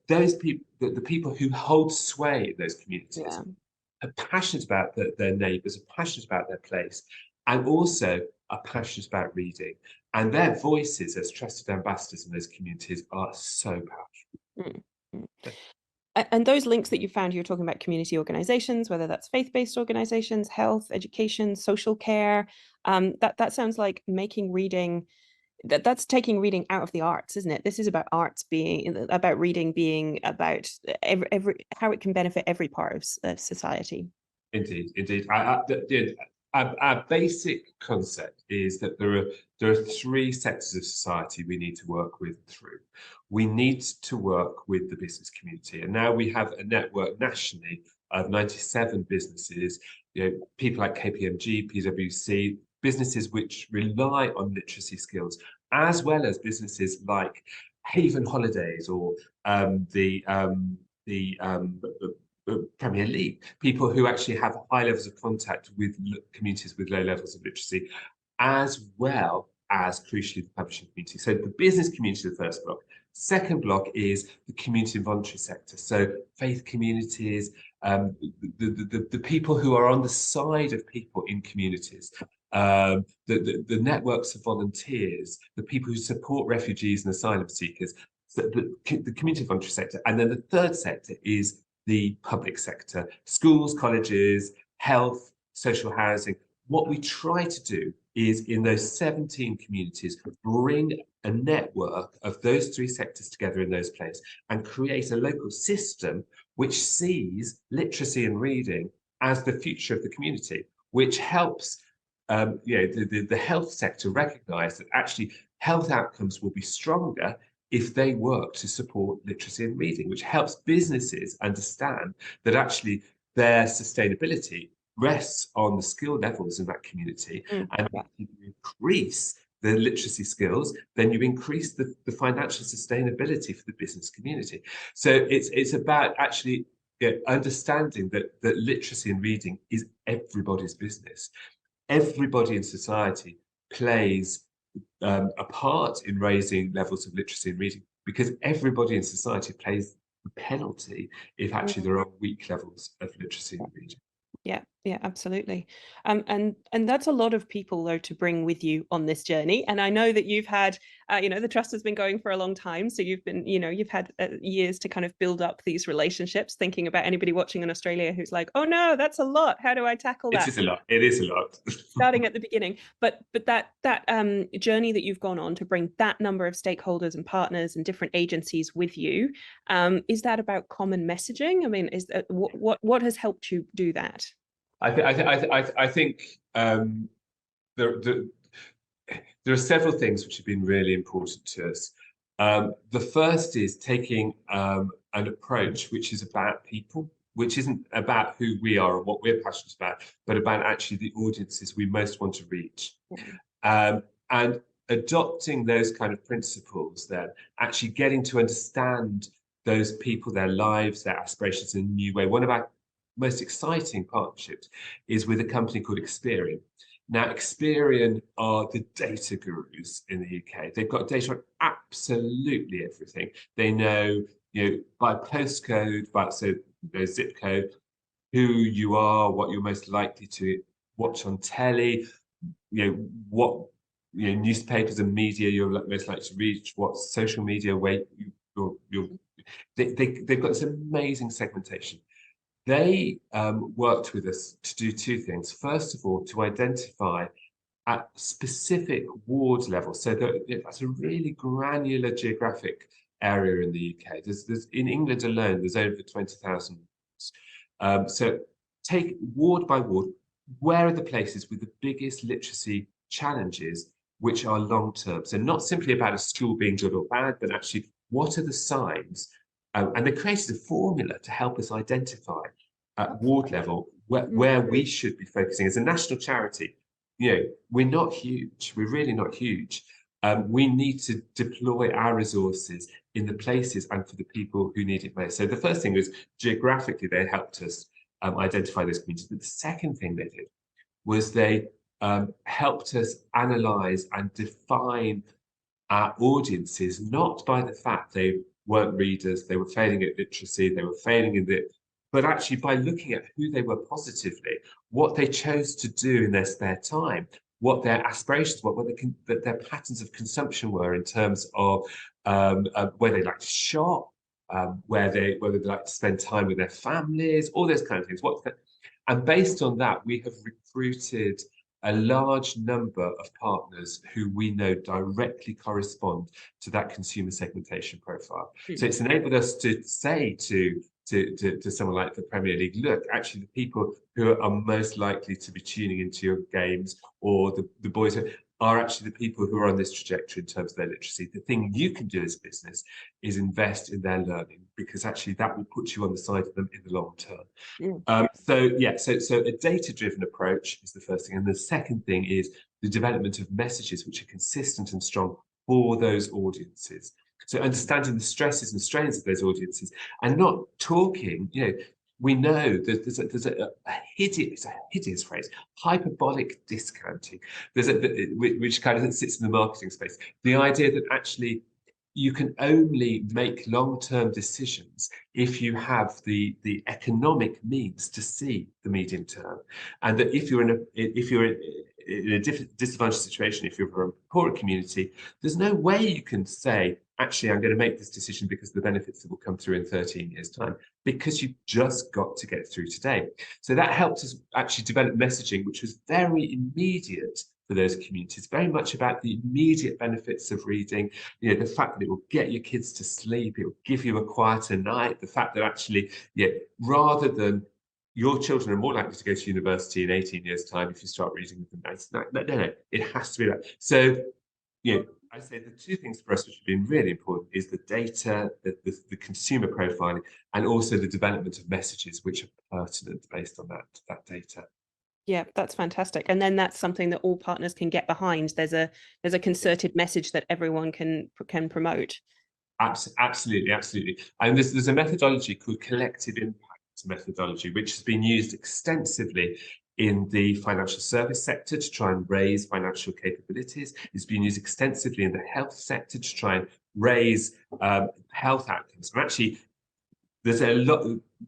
those people, the people who hold sway in those communities, are passionate about their neighbours, are passionate about their place, and also are passionate about reading. And their voices as trusted ambassadors in those communities are so powerful. And those links that you found, you're talking about community organizations, whether that's faith-based organizations, health, education, social care. That sounds like making reading, that's taking reading out of the arts, isn't it? This is about arts being about reading being about every how it can benefit every part of society. Indeed. Our basic concept is that there are three sectors of society we need to work with through. We need to work with the business community, and now we have a network nationally of 97 businesses, people like KPMG, PwC, businesses which rely on literacy skills, as well as businesses like Haven Holidays or the Premier League, people who actually have high levels of contact with communities with low levels of literacy, as well as, crucially, the publishing community. So the business community is the first block. Second block is the community and voluntary sector. So faith communities, the people who are on the side of people in communities, the networks of volunteers, the people who support refugees and asylum seekers, the community and voluntary sector. And then the third sector is the public sector, schools, colleges, health, social housing. What we try to do is in those 17 communities, bring a network of those three sectors together in those places and create a local system which sees literacy and reading as the future of the community, which helps the health sector recognize that actually health outcomes will be stronger if they work to support literacy and reading, which helps businesses understand that actually their sustainability rests on the skill levels in that community. And if you increase the literacy skills, then you increase the financial sustainability for the business community. So it's about actually understanding that literacy and reading is everybody's business. Everybody in society plays a part in raising levels of literacy and reading, because everybody in society pays the penalty if actually there are weak levels of literacy and reading. Yeah, absolutely. And that's a lot of people, though, to bring with you on this journey. And I know that you've had, the trust has been going for a long time. So you've been, you've had years to kind of build up these relationships, thinking about anybody watching in Australia who's like, oh, no, that's a lot. How do I tackle that? It is a lot. Starting at the beginning. But that journey that you've gone on to bring that number of stakeholders and partners and different agencies with you, is that about common messaging? I mean, is that, what has helped you do that? I think there are several things which have been really important to us. The first is taking an approach which is about people, which isn't about who we are and what we're passionate about, but about actually the audiences we most want to reach. And adopting those kind of principles, then actually getting to understand those people, their lives, their aspirations in a new way. One of our most exciting partnerships is with a company called Experian. Now, Experian are the data gurus in the UK. They've got data on absolutely everything. They know by postcode, zip code, who you are, what you're most likely to watch on telly, what newspapers and media you're most likely to reach, what social media way they've got this amazing segmentation. They worked with us to do two things. First of all, to identify at specific ward level, so that that's a really granular geographic area in the UK. There's in England alone, there's over 20,000. So take ward by ward, where are the places with the biggest literacy challenges, which are long-term? So not simply about a school being good or bad, but actually what are the signs? And they created a formula to help us identify at ward level where we should be focusing. As a national charity, we're not huge. We're really not huge. We need to deploy our resources in the places and for the people who need it most. So the first thing was geographically, they helped us identify those communities. But the second thing they did was they helped us analyze and define our audiences, not by the fact they weren't readers, they were failing at literacy, they were failing in but actually by looking at who they were positively, what they chose to do in their spare time, what their aspirations were, what their patterns of consumption were in terms of where they like to shop, whether they like to spend time with their families, all those kind of things. And based on that, we have recruited a large number of partners who we know directly correspond to that consumer segmentation profile. So it's enabled us to say to someone like the Premier League, look, actually the people who are most likely to be tuning into your games, or the boys are actually the people who are on this trajectory in terms of their literacy. The thing you can do as a business is invest in their learning, because actually that will put you on the side of them in the long term. So a data-driven approach is the first thing. And the second thing is the development of messages which are consistent and strong for those audiences. So understanding the stresses and strains of those audiences, and not talking, we know that there's a hideous phrase, hyperbolic discounting, which kind of sits in the marketing space. The idea that actually you can only make long-term decisions if you have the economic means to see the medium term, and that if you're in a disadvantaged situation, if you're from a poorer community, there's no way you can say, actually, I'm going to make this decision because the benefits that will come through in 13 years' time, because you've just got to get through today. So that helped us actually develop messaging, which was very immediate for those communities, very much about the immediate benefits of reading, the fact that it will get your kids to sleep, it will give you a quieter night, the fact that actually, rather than your children are more likely to go to university in 18 years' time if you start reading with them. No, it has to be that. So, I say the two things for us which have been really important is the data, the consumer profiling, and also the development of messages which are pertinent based on that data. Yeah, that's fantastic. And then that's something that all partners can get behind. There's a concerted message that everyone can promote. Absolutely. And there's a methodology called collective impact methodology, which has been used extensively in the financial service sector to try and raise financial capabilities. It's been used extensively in the health sector to try and raise health outcomes. And actually, there's a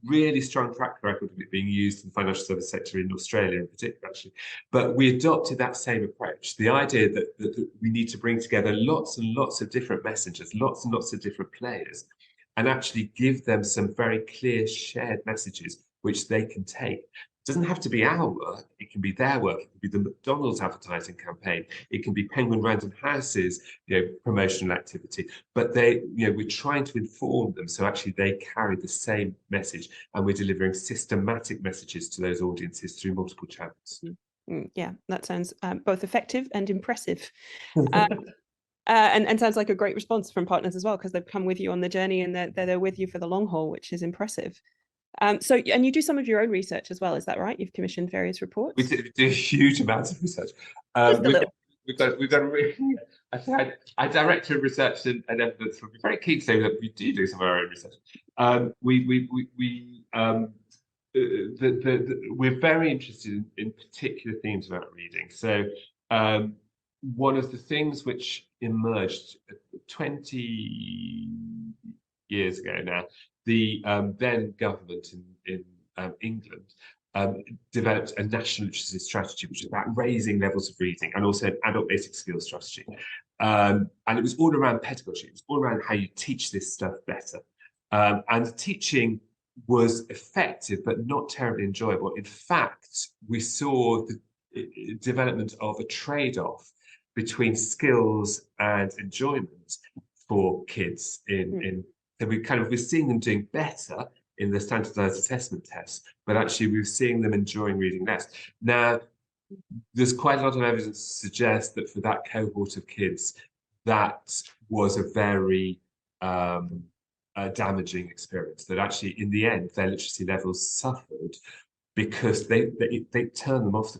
really strong track record of it being used in the financial service sector in Australia in particular, actually. But we adopted that same approach, the idea that we need to bring together lots and lots of different messengers, lots and lots of different players, and actually give them some very clear shared messages which they can take. It doesn't have to be our work, it can be their work, it can be the McDonald's advertising campaign, it can be Penguin Random House's promotional activity, but we're trying to inform them so actually they carry the same message, and we're delivering systematic messages to those audiences through multiple channels. Yeah, that sounds both effective and impressive. And sounds like a great response from partners as well, because they've come with you on the journey and they're with you for the long haul, which is impressive. And you do some of your own research as well, is that right? You've commissioned various reports. We do huge amounts of research. We've got a really, I director of research and evidence. We're very keen to say that we do some of our own research. We're very interested in particular themes about reading. So one of the things which emerged 20 years ago now, the then government in England developed a national literacy strategy, which is about raising levels of reading, and also an adult basic skills strategy. And it was all around pedagogy. It was all around how you teach this stuff better. And the teaching was effective, but not terribly enjoyable. In fact, we saw the development of a trade-off between skills and enjoyment for kids so we're seeing them doing better in the standardized assessment tests, but actually we were seeing them enjoying reading less. Now, there's quite a lot of evidence to suggest that for that cohort of kids, that was a very damaging experience, that actually in the end their literacy levels suffered because they turned them off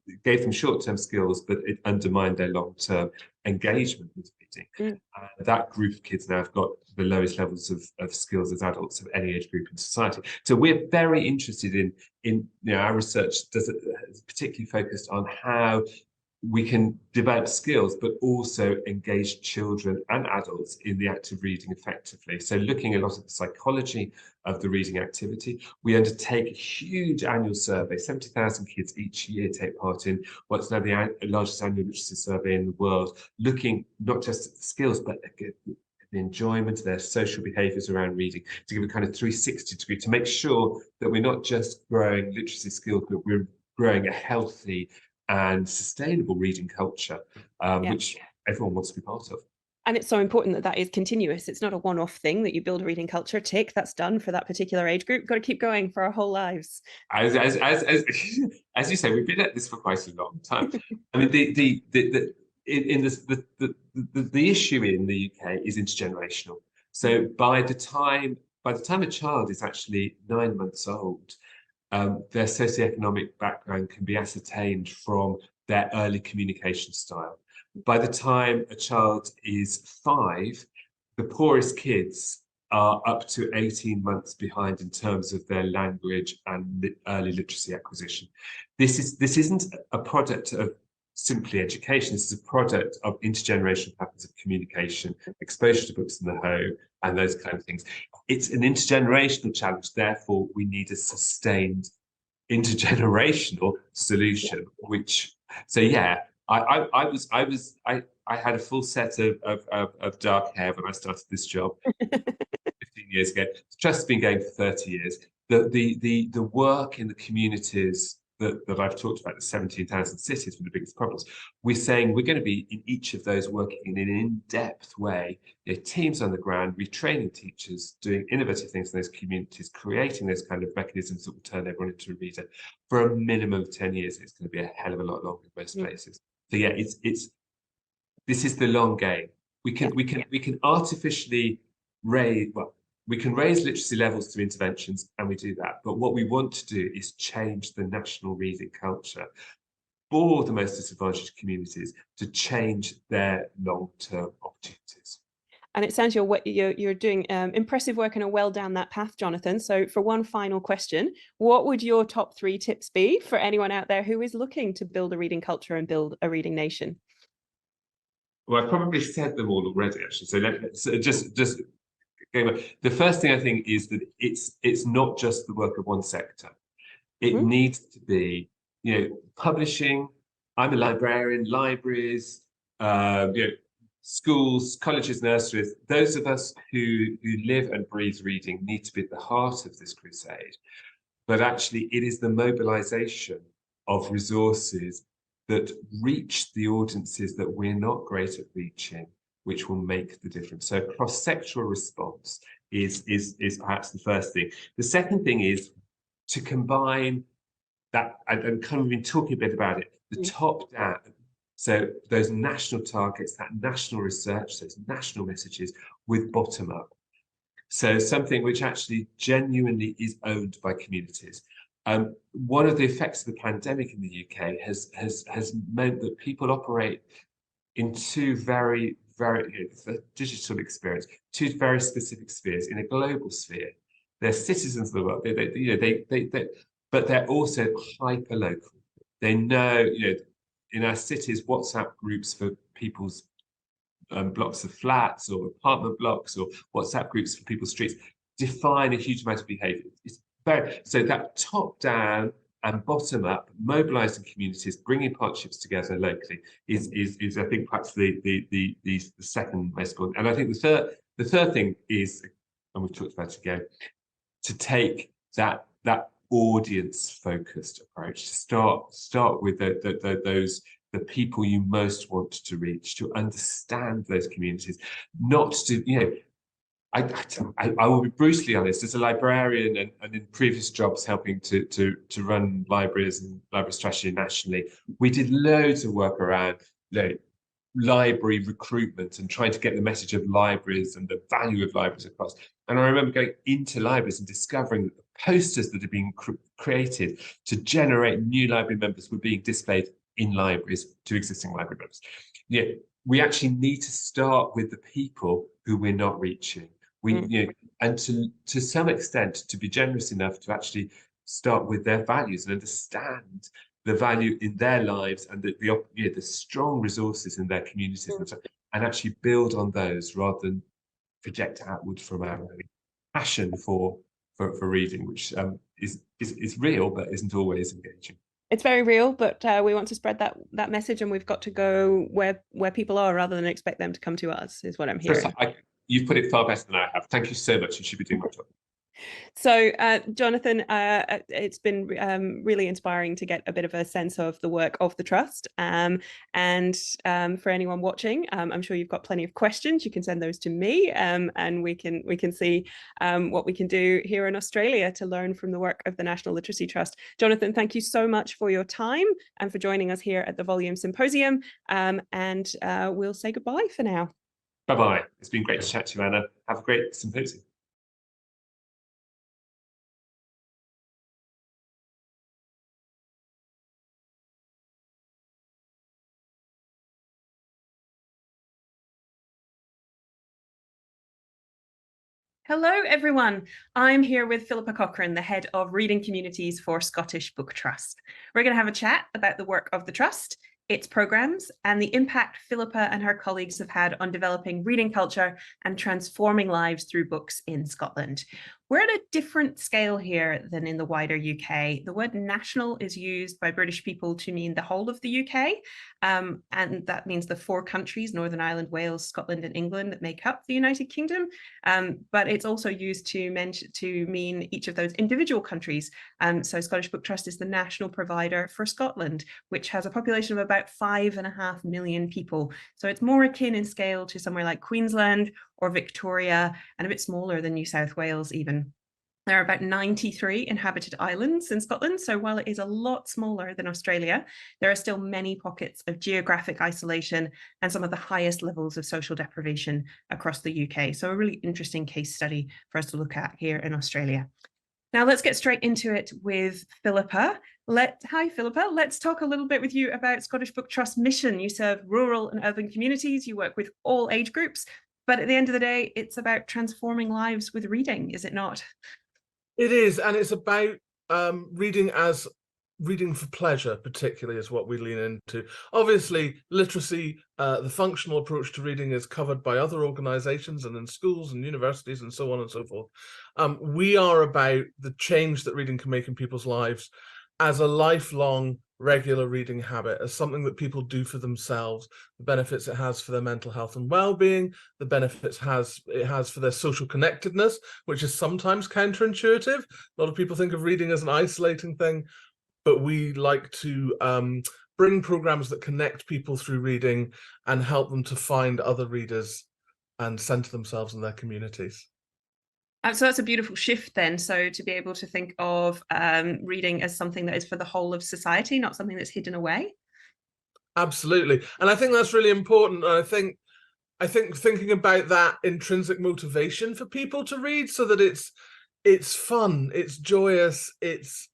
it gave them short-term skills, but it undermined their long-term engagement with reading. That group of kids now have got the lowest levels of skills as adults of any age group in society. So we're very interested in our research is particularly focused on how we can develop skills, but also engage children and adults in the act of reading effectively. So looking a lot at the psychology of the reading activity, we undertake a huge annual survey. 70,000 kids each year take part in what's now the largest annual literacy survey in the world, looking not just at the skills, but at the enjoyment, their social behaviours around reading, to give a kind of 360 degree, to make sure that we're not just growing literacy skills, but we're growing a healthy and sustainable reading culture, which everyone wants to be part of. And it's so important that that is continuous. It's not a one-off thing that you build a reading culture, tick, that's done for that particular age group. Got to keep going for our whole lives. As you say, we've been at this for quite a long time. I mean, the issue in the UK is intergenerational. So by the time a child is actually 9 months old, their socioeconomic background can be ascertained from their early communication style. By the time a child is 5, the poorest kids are up to 18 months behind in terms of their language and early literacy acquisition. This isn't a product of simply education. This is a product of intergenerational patterns of communication, exposure to books in the home, and those kind of things. It's an intergenerational challenge. Therefore, we need a sustained intergenerational solution. I had a full set of dark hair when I started this job 15 years ago. The trust has been going for 30 years. The work in the communities that I've talked about, the 17,000 cities with the biggest problems, we're saying we're going to be in each of those working in an in-depth way, teams on the ground, retraining teachers, doing innovative things in those communities, creating those kind of mechanisms that will turn everyone into a reader for a minimum of 10 years. It's going to be a hell of a lot longer in most places. So yeah, this is the long game. We can artificially raise, we can raise literacy levels through interventions, and we do that. But what we want to do is change the national reading culture for the most disadvantaged communities to change their long-term opportunities. And it sounds you're doing impressive work and are well down that path, Jonathan. So for one final question, what would your top 3 tips be for anyone out there who is looking to build a reading culture and build a reading nation? Well, I've probably said them all already, actually. So let's just the first thing I think is that it's not just the work of one sector. It needs to be, publishing. I'm a librarian, libraries, schools, colleges, nurseries. Those of us who live and breathe reading need to be at the heart of this crusade. But actually, it is the mobilization of resources that reach the audiences that we're not great at reaching, which will make the difference. So cross-sectoral response is perhaps the first thing. The second thing is to combine that, and kind of been talking a bit about it, the top down. So those national targets, that national research, those national messages with bottom up. So something which actually genuinely is owned by communities. One of the effects of the pandemic in the UK has meant that people operate in two very digital experience, two very specific spheres. In a global sphere, they're citizens of the world. But they're also hyper local. They know, in our cities, WhatsApp groups for people's blocks of flats or apartment blocks or WhatsApp groups for people's streets define a huge amount of behaviour. It's very, so that top down and bottom up, mobilising communities, bringing partnerships together locally is I think perhaps the second most important. And I think the third thing is, and we've talked about it again, to take that audience focused approach, to start with the people you most want to reach, to understand those communities, not to, you know, I will be brutally honest, as a librarian and in previous jobs helping to run libraries and library strategy nationally, we did loads of work around, you know, library recruitment and trying to get the message of libraries and the value of libraries across. And I remember going into libraries and discovering that the posters that had been created to generate new library members were being displayed in libraries to existing library members. Yeah, we actually need to start with the people who we're not reaching. You know, and to some extent, to be generous enough to actually start with their values and understand the value in their lives and the strong resources in their communities and actually build on those rather than project outward from our own passion for reading, which is real but isn't always engaging. It's very real, but we want to spread that message, and we've got to go where people are rather than expect them to come to us, is what I'm hearing. You've put it far better than I have. Thank you so much. You should be doing my job. So, Jonathan, it's been really inspiring to get a bit of a sense of the work of the Trust. And for anyone watching, I'm sure you've got plenty of questions. You can send those to me, and we can see what we can do here in Australia to learn from the work of the National Literacy Trust. Jonathan, thank you so much for your time and for joining us here at the Volume Symposium. And we'll say goodbye for now. Bye-bye. It's been great to chat to you, Anna. Have a great symposium. Hello, everyone. I'm here with Philippa Cochrane, the head of Reading Communities for Scottish Book Trust. We're going to have a chat about the work of the Trust, its programmes, and the impact Philippa and her colleagues have had on developing reading culture and transforming lives through books in Scotland. We're at a different scale here than in the wider UK. The word national is used by British people to mean the whole of the UK, and that means the 4 countries, Northern Ireland, Wales, Scotland, and England, that make up the United Kingdom. But it's also used to mean each of those individual countries. So Scottish Book Trust is the national provider for Scotland, which has a population of about 5.5 million people. So it's more akin in scale to somewhere like Queensland or Victoria, and a bit smaller than New South Wales even. There are about 93 inhabited islands in Scotland, so while it is a lot smaller than Australia, there are still many pockets of geographic isolation and some of the highest levels of social deprivation across the UK. So a really interesting case study for us to look at here in Australia. Now let's get straight into it with Philippa. Hi, Philippa. Let's talk a little bit with you about Scottish Book Trust's mission. You serve rural and urban communities, you work with all age groups, but at the end of the day, it's about transforming lives with reading, is it not? It is, and it's about reading for pleasure, particularly, is what we lean into. Obviously, literacy, the functional approach to reading, is covered by other organisations and in schools and universities and so on and so forth. We are about the change that reading can make in people's lives as a lifelong regular reading habit, as something that people do for themselves, the benefits it has for their mental health and well-being, the benefits it has for their social connectedness, which is sometimes counterintuitive. A lot of people think of reading as an isolating thing, but we like to bring programs that connect people through reading and help them to find other readers and center themselves in their communities. So that's a beautiful shift then. So to be able to think of reading as something that is for the whole of society, not something that's hidden away. Absolutely. And I think that's really important. And I think thinking about that intrinsic motivation for people to read, so that it's fun, it's joyous, it's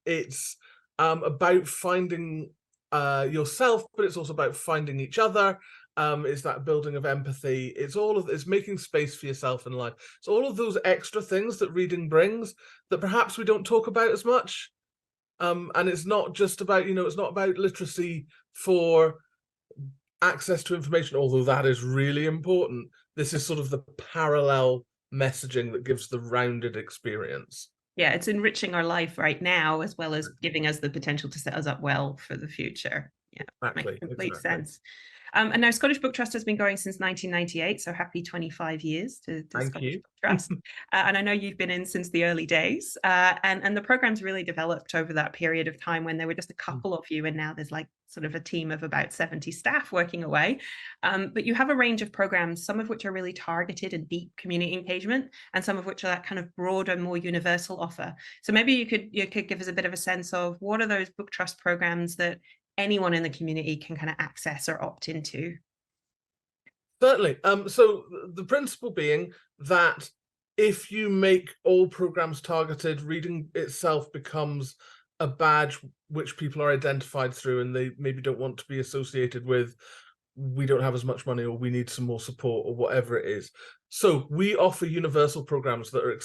about finding yourself, but it's also about finding each other. It's that building of empathy. It's making space for yourself in life. It's all of those extra things that reading brings that perhaps we don't talk about as much. And it's not just about, it's not about literacy for access to information, although that is really important, this is sort of the parallel messaging that gives the rounded experience. Yeah, it's enriching our life right now, as well as giving us the potential to set us up well for the future. Yeah, Exactly, makes complete exactly. sense. And now Scottish Book Trust has been going since 1998, so happy 25 years to Thank Scottish you. Book Trust. And I know you've been in since the early days, and the program's really developed over that period of time when there were just a couple of you, and now there's like sort of a team of about 70 staff working away. But you have a range of programs, some of which are really targeted and deep community engagement, and some of which are that kind of broader, more universal offer. So maybe you could give us a bit of a sense of what are those book trust programs that anyone in the community can kind of access or opt into? Certainly. So the principle being that if you make all programs targeted, reading itself becomes a badge which people are identified through, and they maybe don't want to be associated with, we don't have as much money, or we need some more support, or whatever it is. So we offer universal programs that are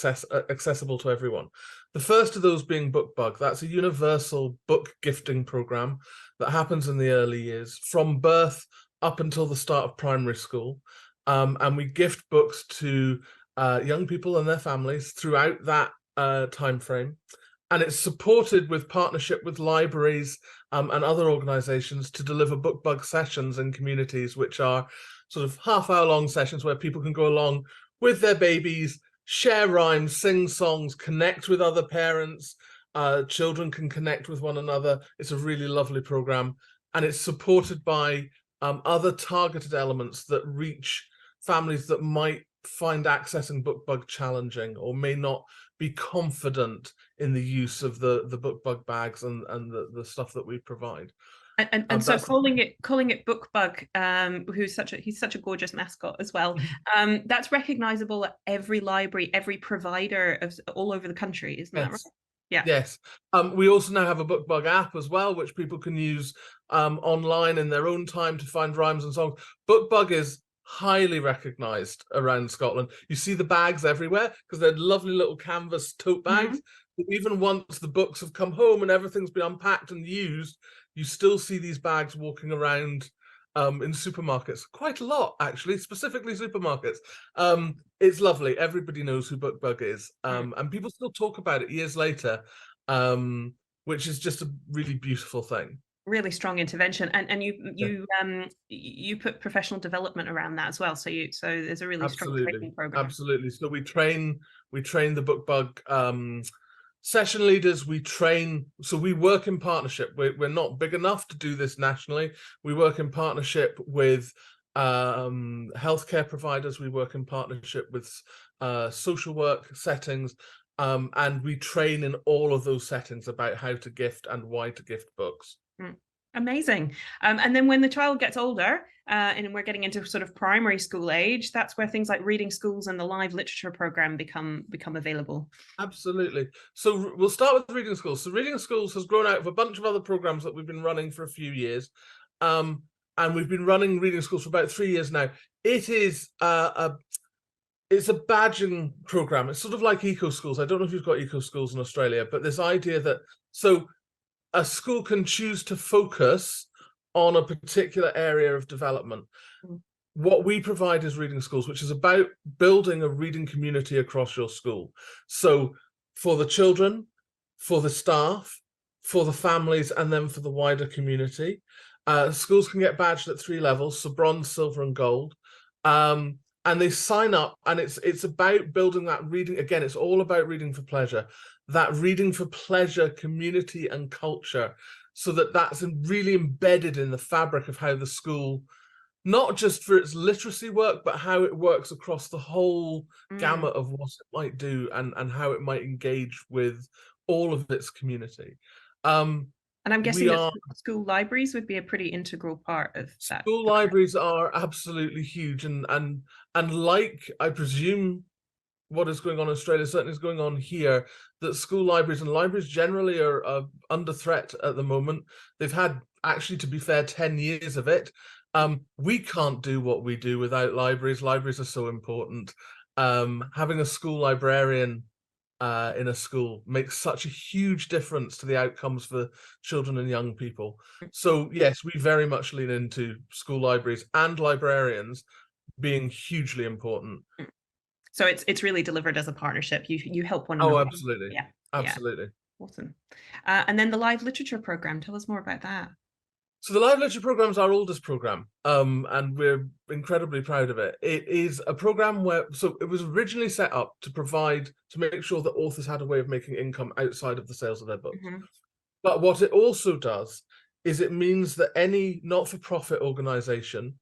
accessible to everyone. The first of those being BookBug. That's a universal book gifting program that happens in the early years, from birth up until the start of primary school. And we gift books to young people and their families throughout that time frame. And it's supported with partnership with libraries and other organizations to deliver BookBug sessions in communities, which are sort of half-hour-long sessions where people can go along with their babies, share rhymes, sing songs, connect with other parents. Children can connect with one another. It's a really lovely program, and it's supported by other targeted elements that reach families that might find accessing BookBug challenging, or may not be confident in the use of the BookBug bags and the stuff that we provide. And so calling it BookBug, he's such a gorgeous mascot as well. That's recognizable at every library, every provider of all over the country, isn't that right? Yeah. Yes. We also now have a BookBug app as well, which people can use online in their own time to find rhymes and songs. BookBug is highly recognized around Scotland. You see the bags everywhere because they're lovely little canvas tote bags. Even once the books have come home and everything's been unpacked and used, you still see these bags walking around in supermarkets, quite a lot actually, specifically supermarkets. It's lovely. Everybody knows who BookBug is, and people still talk about it years later, which is just a really beautiful thing. Really strong intervention, and you put professional development around that as well. So there's a really strong training program. Absolutely. So we train the BookBug session leaders. So we work in partnership. We're not big enough to do this nationally. We work in partnership with healthcare providers. We work in partnership with social work settings, and we train in all of those settings about how to gift and why to gift books. Amazing. And then when the child gets older, and we're getting into sort of primary school age, that's where things like reading schools and the live literature program become available. Absolutely. So we'll start with reading schools. So reading schools has grown out of a bunch of other programs that we've been running for a few years, and we've been running reading schools for about 3 years now. It is it's a badging program. It's sort of like eco schools. I don't know if you've got eco schools in Australia, but this idea that a school can choose to focus on a particular area of development. What we provide is reading schools, which is about building a reading community across your school. So for the children, for the staff, for the families, and then for the wider community. Schools can get badged at 3 levels, so bronze, silver, and gold. And they sign up, and it's about building that reading. Again, it's all about reading for pleasure. That reading for pleasure community and culture, so that's really embedded in the fabric of how the school, not just for its literacy work, but how it works across the whole gamut of what it might do, and how it might engage with all of its community. And I'm guessing that school libraries would be a pretty integral part of that. School libraries are absolutely huge, and like, I presume, what is going on in Australia certainly is going on here, that school libraries and libraries generally are under threat at the moment. They've had, actually, to be fair, 10 years of it. We can't do what we do without libraries. Libraries are so important. Having a school librarian in a school makes such a huge difference to the outcomes for children and young people. So yes, we very much lean into school libraries and librarians being hugely important. So it's really delivered as a partnership. You help one Oh, another. absolutely. Yeah. Absolutely. Awesome. And then the live literature program. Tell us more about that. So the live literature program is our oldest program, and we're incredibly proud of it. It is a program where, so it was originally set up to make sure that authors had a way of making income outside of the sales of their books. Mm-hmm. But what it also does is it means that any not-for-profit organization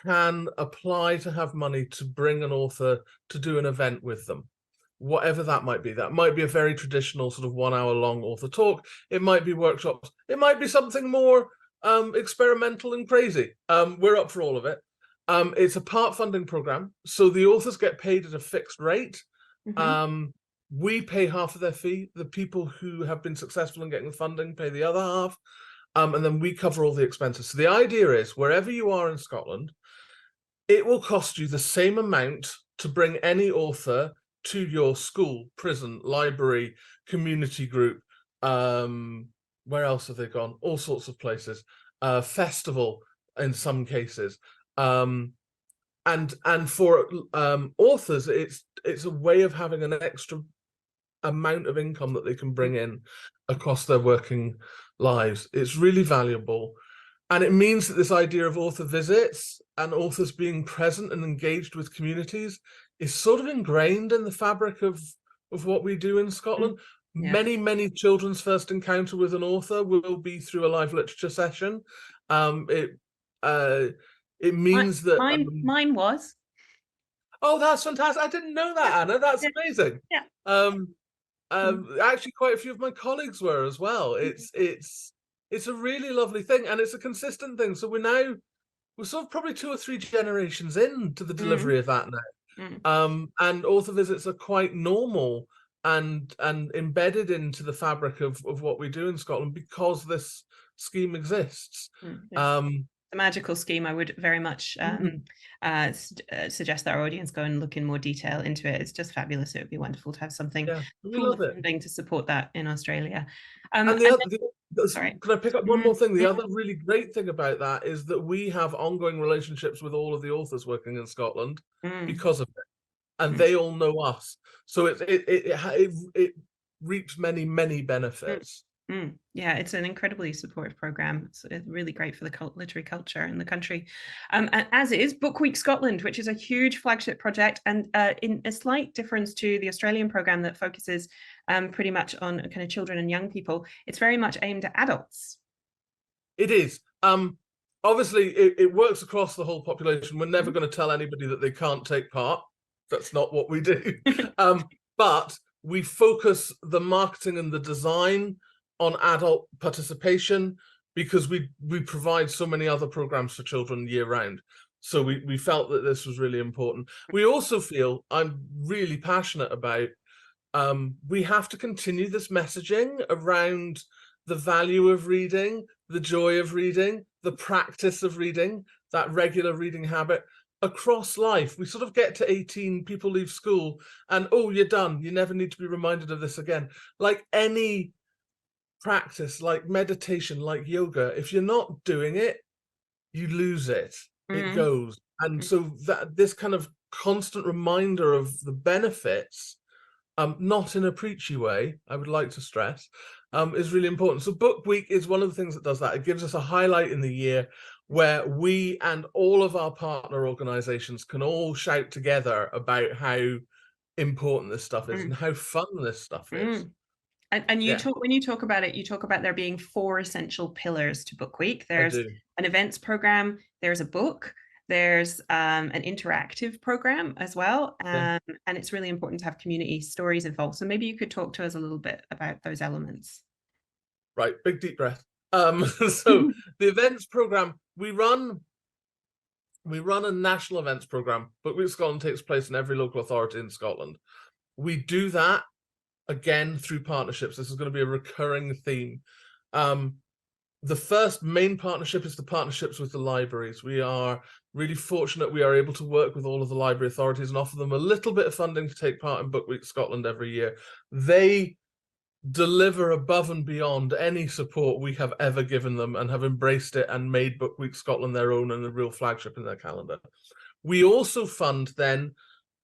can apply to have money to bring an author to do an event with them, whatever that might be. That might be a very traditional sort of 1 hour long author talk. It might be workshops. It might be something more experimental and crazy. We're up for all of it. It's a part funding program, so the authors get paid at a fixed rate. Mm-hmm. We pay half of their fee. The people who have been successful in getting the funding pay the other half. And then we cover all the expenses. So the idea is, wherever you are in Scotland, it will cost you the same amount to bring any author to your school, prison, library, community group. Where else have they gone? All sorts of places. Festival in some cases. And for authors, it's a way of having an extra amount of income that they can bring in across their working lives. It's really valuable. And it means that this idea of author visits and authors being present and engaged with communities is sort of ingrained in the fabric of what we do in Scotland. Yeah. Many children's first encounter with an author will be through a live literature session. It means that mine was. Oh, that's fantastic! I didn't know that, Anna. That's amazing. Yeah. Actually, quite a few of my colleagues were as well. It's a really lovely thing, and it's a consistent thing. So we're sort of probably 2 or 3 generations into the delivery of that now. And author visits are quite normal and embedded into the fabric of what we do in Scotland because this scheme exists. A magical scheme. I would very much suggest that our audience go and look in more detail into it. It's just fabulous. It would be wonderful to have something full funding to support that in Australia. Sorry, can I pick up one more thing? The other really great thing about that is that we have ongoing relationships with all of the authors working in Scotland because of it, and they all know us. So it reaps many benefits. Yeah, it's an incredibly supportive program. It's really great for the literary culture in the country, as is Book Week Scotland, which is a huge flagship project, and in a slight difference to the Australian program that focuses pretty much on kind of children and young people. It's very much aimed at adults. It is. Obviously, it works across the whole population. We're never going to tell anybody that they can't take part. That's not what we do. But we focus the marketing and the design on adult participation because we provide so many other programs for children year round. So we felt that this was really important. We also feel, I'm really passionate about, we have to continue this messaging around the value of reading, the joy of reading, the practice of reading, that regular reading habit across life. We sort of get to 18, people leave school and, oh, you're done. You never need to be reminded of this again. Like any practice, like meditation, like yoga, if you're not doing it, you lose it. It goes. And so that this kind of constant reminder of the benefits, not in a preachy way, I would like to stress, is really important. So Book Week is one of the things that does that. It gives us a highlight in the year where we and all of our partner organizations can all shout together about how important this stuff is and how fun this stuff is. And you talk, when you talk about it, you talk about there being 4 essential pillars to Book Week. There's an events program, there's a book, there's an interactive program as well, and it's really important to have community stories involved. So maybe you could talk to us a little bit about those elements. Right, big deep breath. So the events program, we run a national events program. Book Week Scotland takes place in every local authority in Scotland. We do that again through partnerships. This is going to be a recurring theme. The first main partnership is the partnerships with the libraries. We are really fortunate we are able to work with all of the library authorities and offer them a little bit of funding to take part in Book Week Scotland every year. They deliver above and beyond any support we have ever given them and have embraced it and made Book Week Scotland their own and a real flagship in their calendar. We also fund then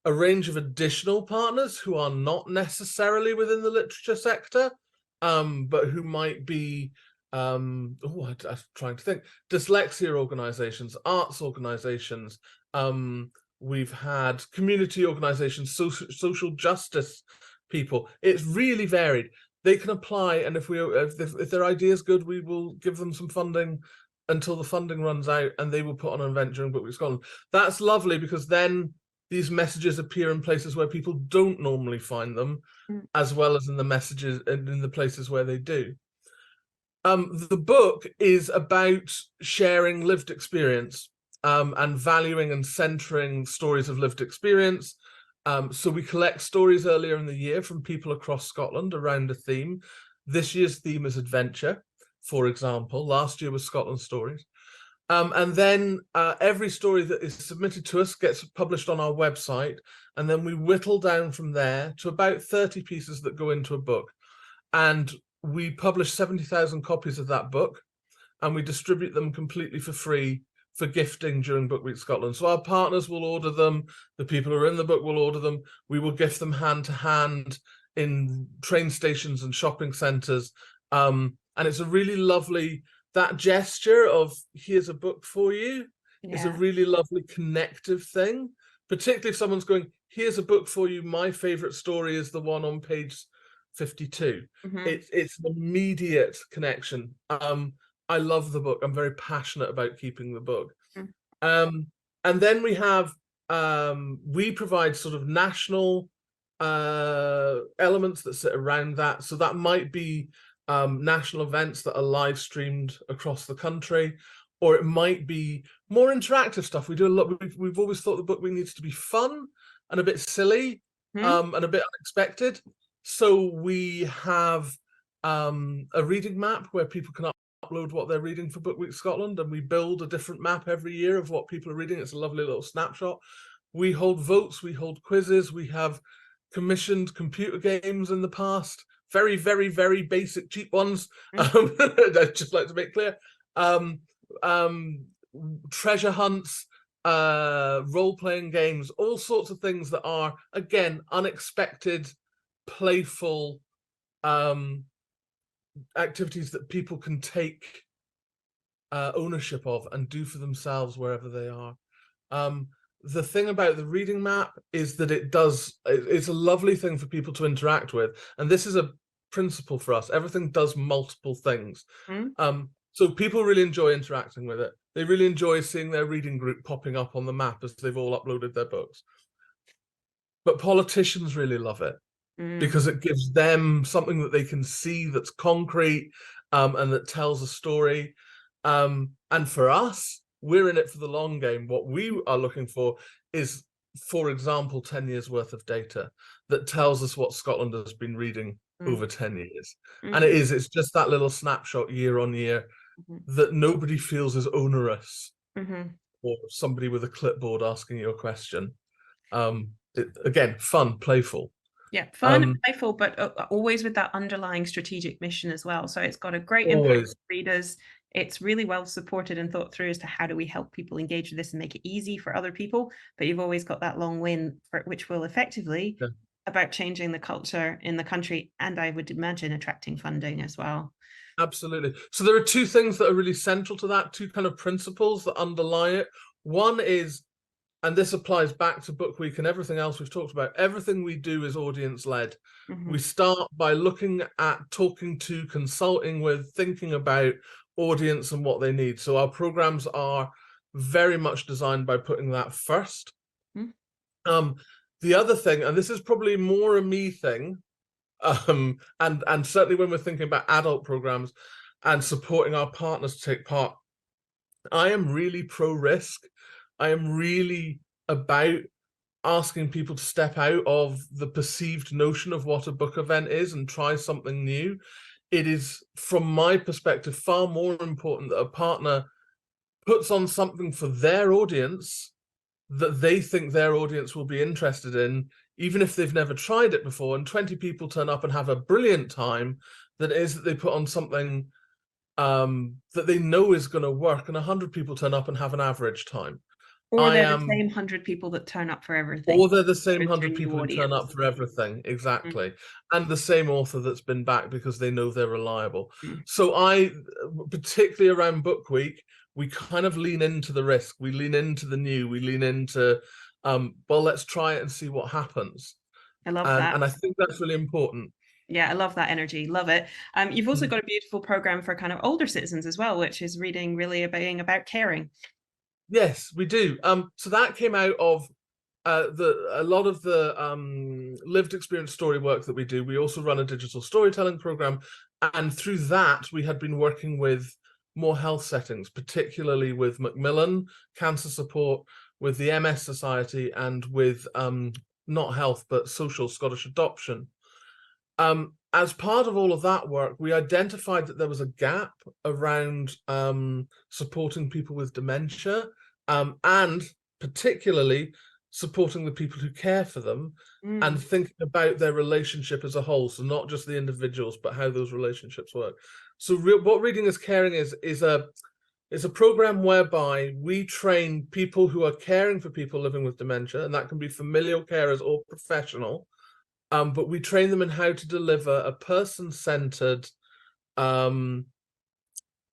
a range of additional partners who are not necessarily within the literature sector, but who might be, I'm trying to think, dyslexia organizations, arts organizations. We've had community organizations, social justice people. It's really varied. They can apply, and if their idea is good, we will give them some funding until the funding runs out, and they will put on an event during Book Week Scotland. That's lovely, because then these messages appear in places where people don't normally find them, as well as in the messages and in the places where they do. The book is about sharing lived experience, and valuing and centering stories of lived experience. So we collect stories earlier in the year from people across Scotland around a theme. This year's theme is adventure, for example. Last year was Scotland Stories. And then every story that is submitted to us gets published on our website, and then we whittle down from there to about 30 pieces that go into a book. And we publish 70,000 copies of that book, and we distribute them completely for free for gifting during Book Week Scotland. So our partners will order them, the people who are in the book will order them, we will gift them hand to hand in train stations and shopping centres. And it's a really lovely, that gesture of here's a book for you is a really lovely connective thing, particularly if someone's going, here's a book for you, my favourite story is the one on page 52. It's an immediate connection. I love the book. I'm very passionate about keeping the book. And then we have, we provide sort of national elements that sit around that. So that might be national events that are live streamed across the country, or it might be more interactive stuff. We do a lot. We've always thought the book needs to be fun and a bit silly, and a bit unexpected. So we have a reading map where people can upload what they're reading for Book Week Scotland, and we build a different map every year of what people are reading. It's a lovely little snapshot. We hold votes, we hold quizzes, we have commissioned computer games in the past, very, very, very basic, cheap ones. I'd just like to make clear. Treasure hunts, role-playing games, all sorts of things that are, again, unexpected, playful activities that people can take ownership of and do for themselves wherever they are. The thing about the reading map is that it's a lovely thing for people to interact with. And this is a principle for us. Everything does multiple things. So people really enjoy interacting with it. They really enjoy seeing their reading group popping up on the map as they've all uploaded their books. But politicians really love it, because it gives them something that they can see that's concrete, and that tells a story. And for us, we're in it for the long game. What we are looking for is, for example, 10 years worth of data that tells us what Scotland has been reading over 10 years. And it's just that little snapshot year on year that nobody feels is onerous, or somebody with a clipboard asking you a question. Again, fun, playful. Yeah, fun and playful, but always with that underlying strategic mission as well. So it's got a great impact on readers. It's really well supported and thought through as to how do we help people engage with this and make it easy for other people. But you've always got that long win, which will effectively about changing the culture in the country, and I would imagine attracting funding as well. Absolutely. So there are two things that are really central to that, two kind of principles that underlie it. One is, and this applies back to Book Week and everything else we've talked about, everything we do is audience-led. We start by looking at, talking to, consulting with, thinking about audience and what they need. So our programs are very much designed by putting that first. The other thing, and this is probably more a me thing, and certainly when we're thinking about adult programs and supporting our partners to take part, I am really pro-risk. I am really about asking people to step out of the perceived notion of what a book event is and try something new. it is, from my perspective, far more important that a partner puts on something for their audience that they think their audience will be interested in, even if they've never tried it before, and 20 people turn up and have a brilliant time, that is that they put on something that they know is going to work, and 100 people turn up and have an average time. Or they're the same 100 people that turn up for everything. Or they're the same It's their 100 new people who turn up audience. for everything, exactly. And the same author that's been back because they know they're reliable. So I, particularly around book week, we kind of lean into the risk, we lean into the new, we lean into, well, let's try it and see what happens. I love that. And I think that's really important. Yeah, I love that energy. Love it. You've also got a beautiful program for kind of older citizens as well, which is reading really being about caring. Yes, we do. So that came out of a lot of the lived experience story work that we do. We also run a digital storytelling program, and through that we had been working with more health settings, particularly with Macmillan Cancer Support, with the MS Society, and with not health but social Scottish Adoption. As part of all of that work, we identified that there was a gap around supporting people with dementia, and particularly supporting the people who care for them, and thinking about their relationship as a whole. So not just the individuals, but how those relationships work. So what Reading is Caring is a program whereby we train people who are caring for people living with dementia, and that can be familial carers or professional. But we train them in how to deliver a person-centered,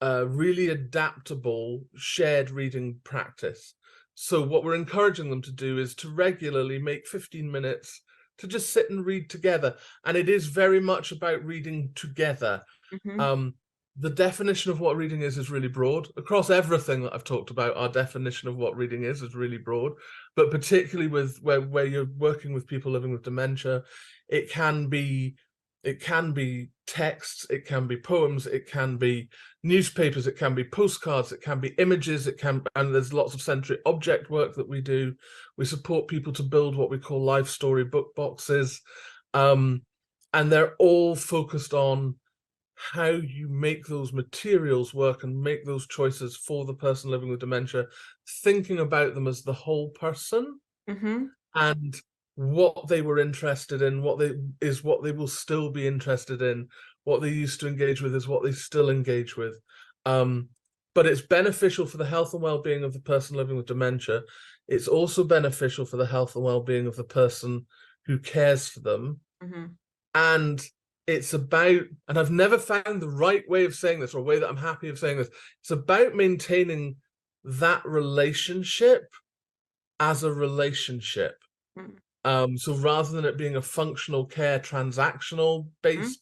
really adaptable shared reading practice. So what we're encouraging them to do is to regularly make 15 minutes to just sit and read together. And it is very much about reading together. The definition of what reading is really broad. Across everything that I've talked about, our definition of what reading is really broad. But particularly with where you're working with people living with dementia, it can be texts, it can be poems, it can be newspapers, it can be postcards, it can be images, and there's lots of sensory object work that we do. We support people to build what we call life story book boxes, and they're all focused on how you make those materials work and make those choices for the person living with dementia, thinking about them as the whole person, and what they were interested in, what they will still be interested in, what they used to engage with is what they still engage with. But it's beneficial for the health and well-being of the person living with dementia. It's also beneficial for the health and well-being of the person who cares for them. And it's about, and I've never found the right way of saying this, or a way that I'm happy of saying this, it's about maintaining that relationship as a relationship. So rather than it being a functional care transactional based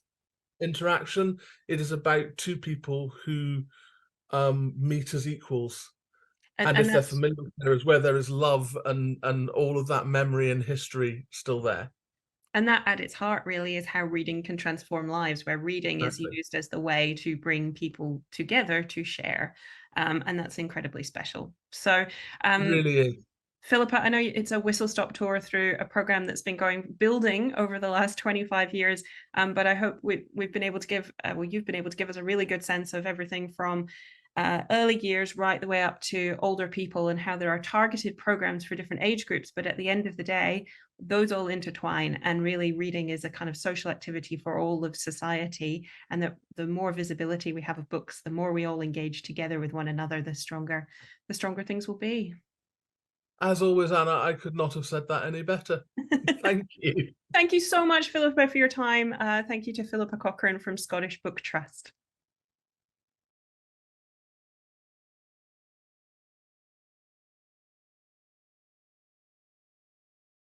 interaction, it is about two people who meet as equals. And if they're familiar, there is where there is love and all of that memory and history still there. And that at its heart really is how reading can transform lives, where reading is used as the way to bring people together to share. And that's incredibly special. So It really is. Philippa, I know it's a whistle-stop tour through a program that's been building over the last 25 years, but I hope we've been able to give, you've been able to give us a really good sense of everything from early years right the way up to older people, and how there are targeted programs for different age groups. But at the end of the day, those all intertwine, and really reading is a kind of social activity for all of society. And the more visibility we have of books, the more we all engage together with one another, the stronger things will be. As always, Anna, I could not have said that any better. Thank you. Thank you so much, Philippa, for your time. Thank you to Philippa Cochrane from Scottish Book Trust.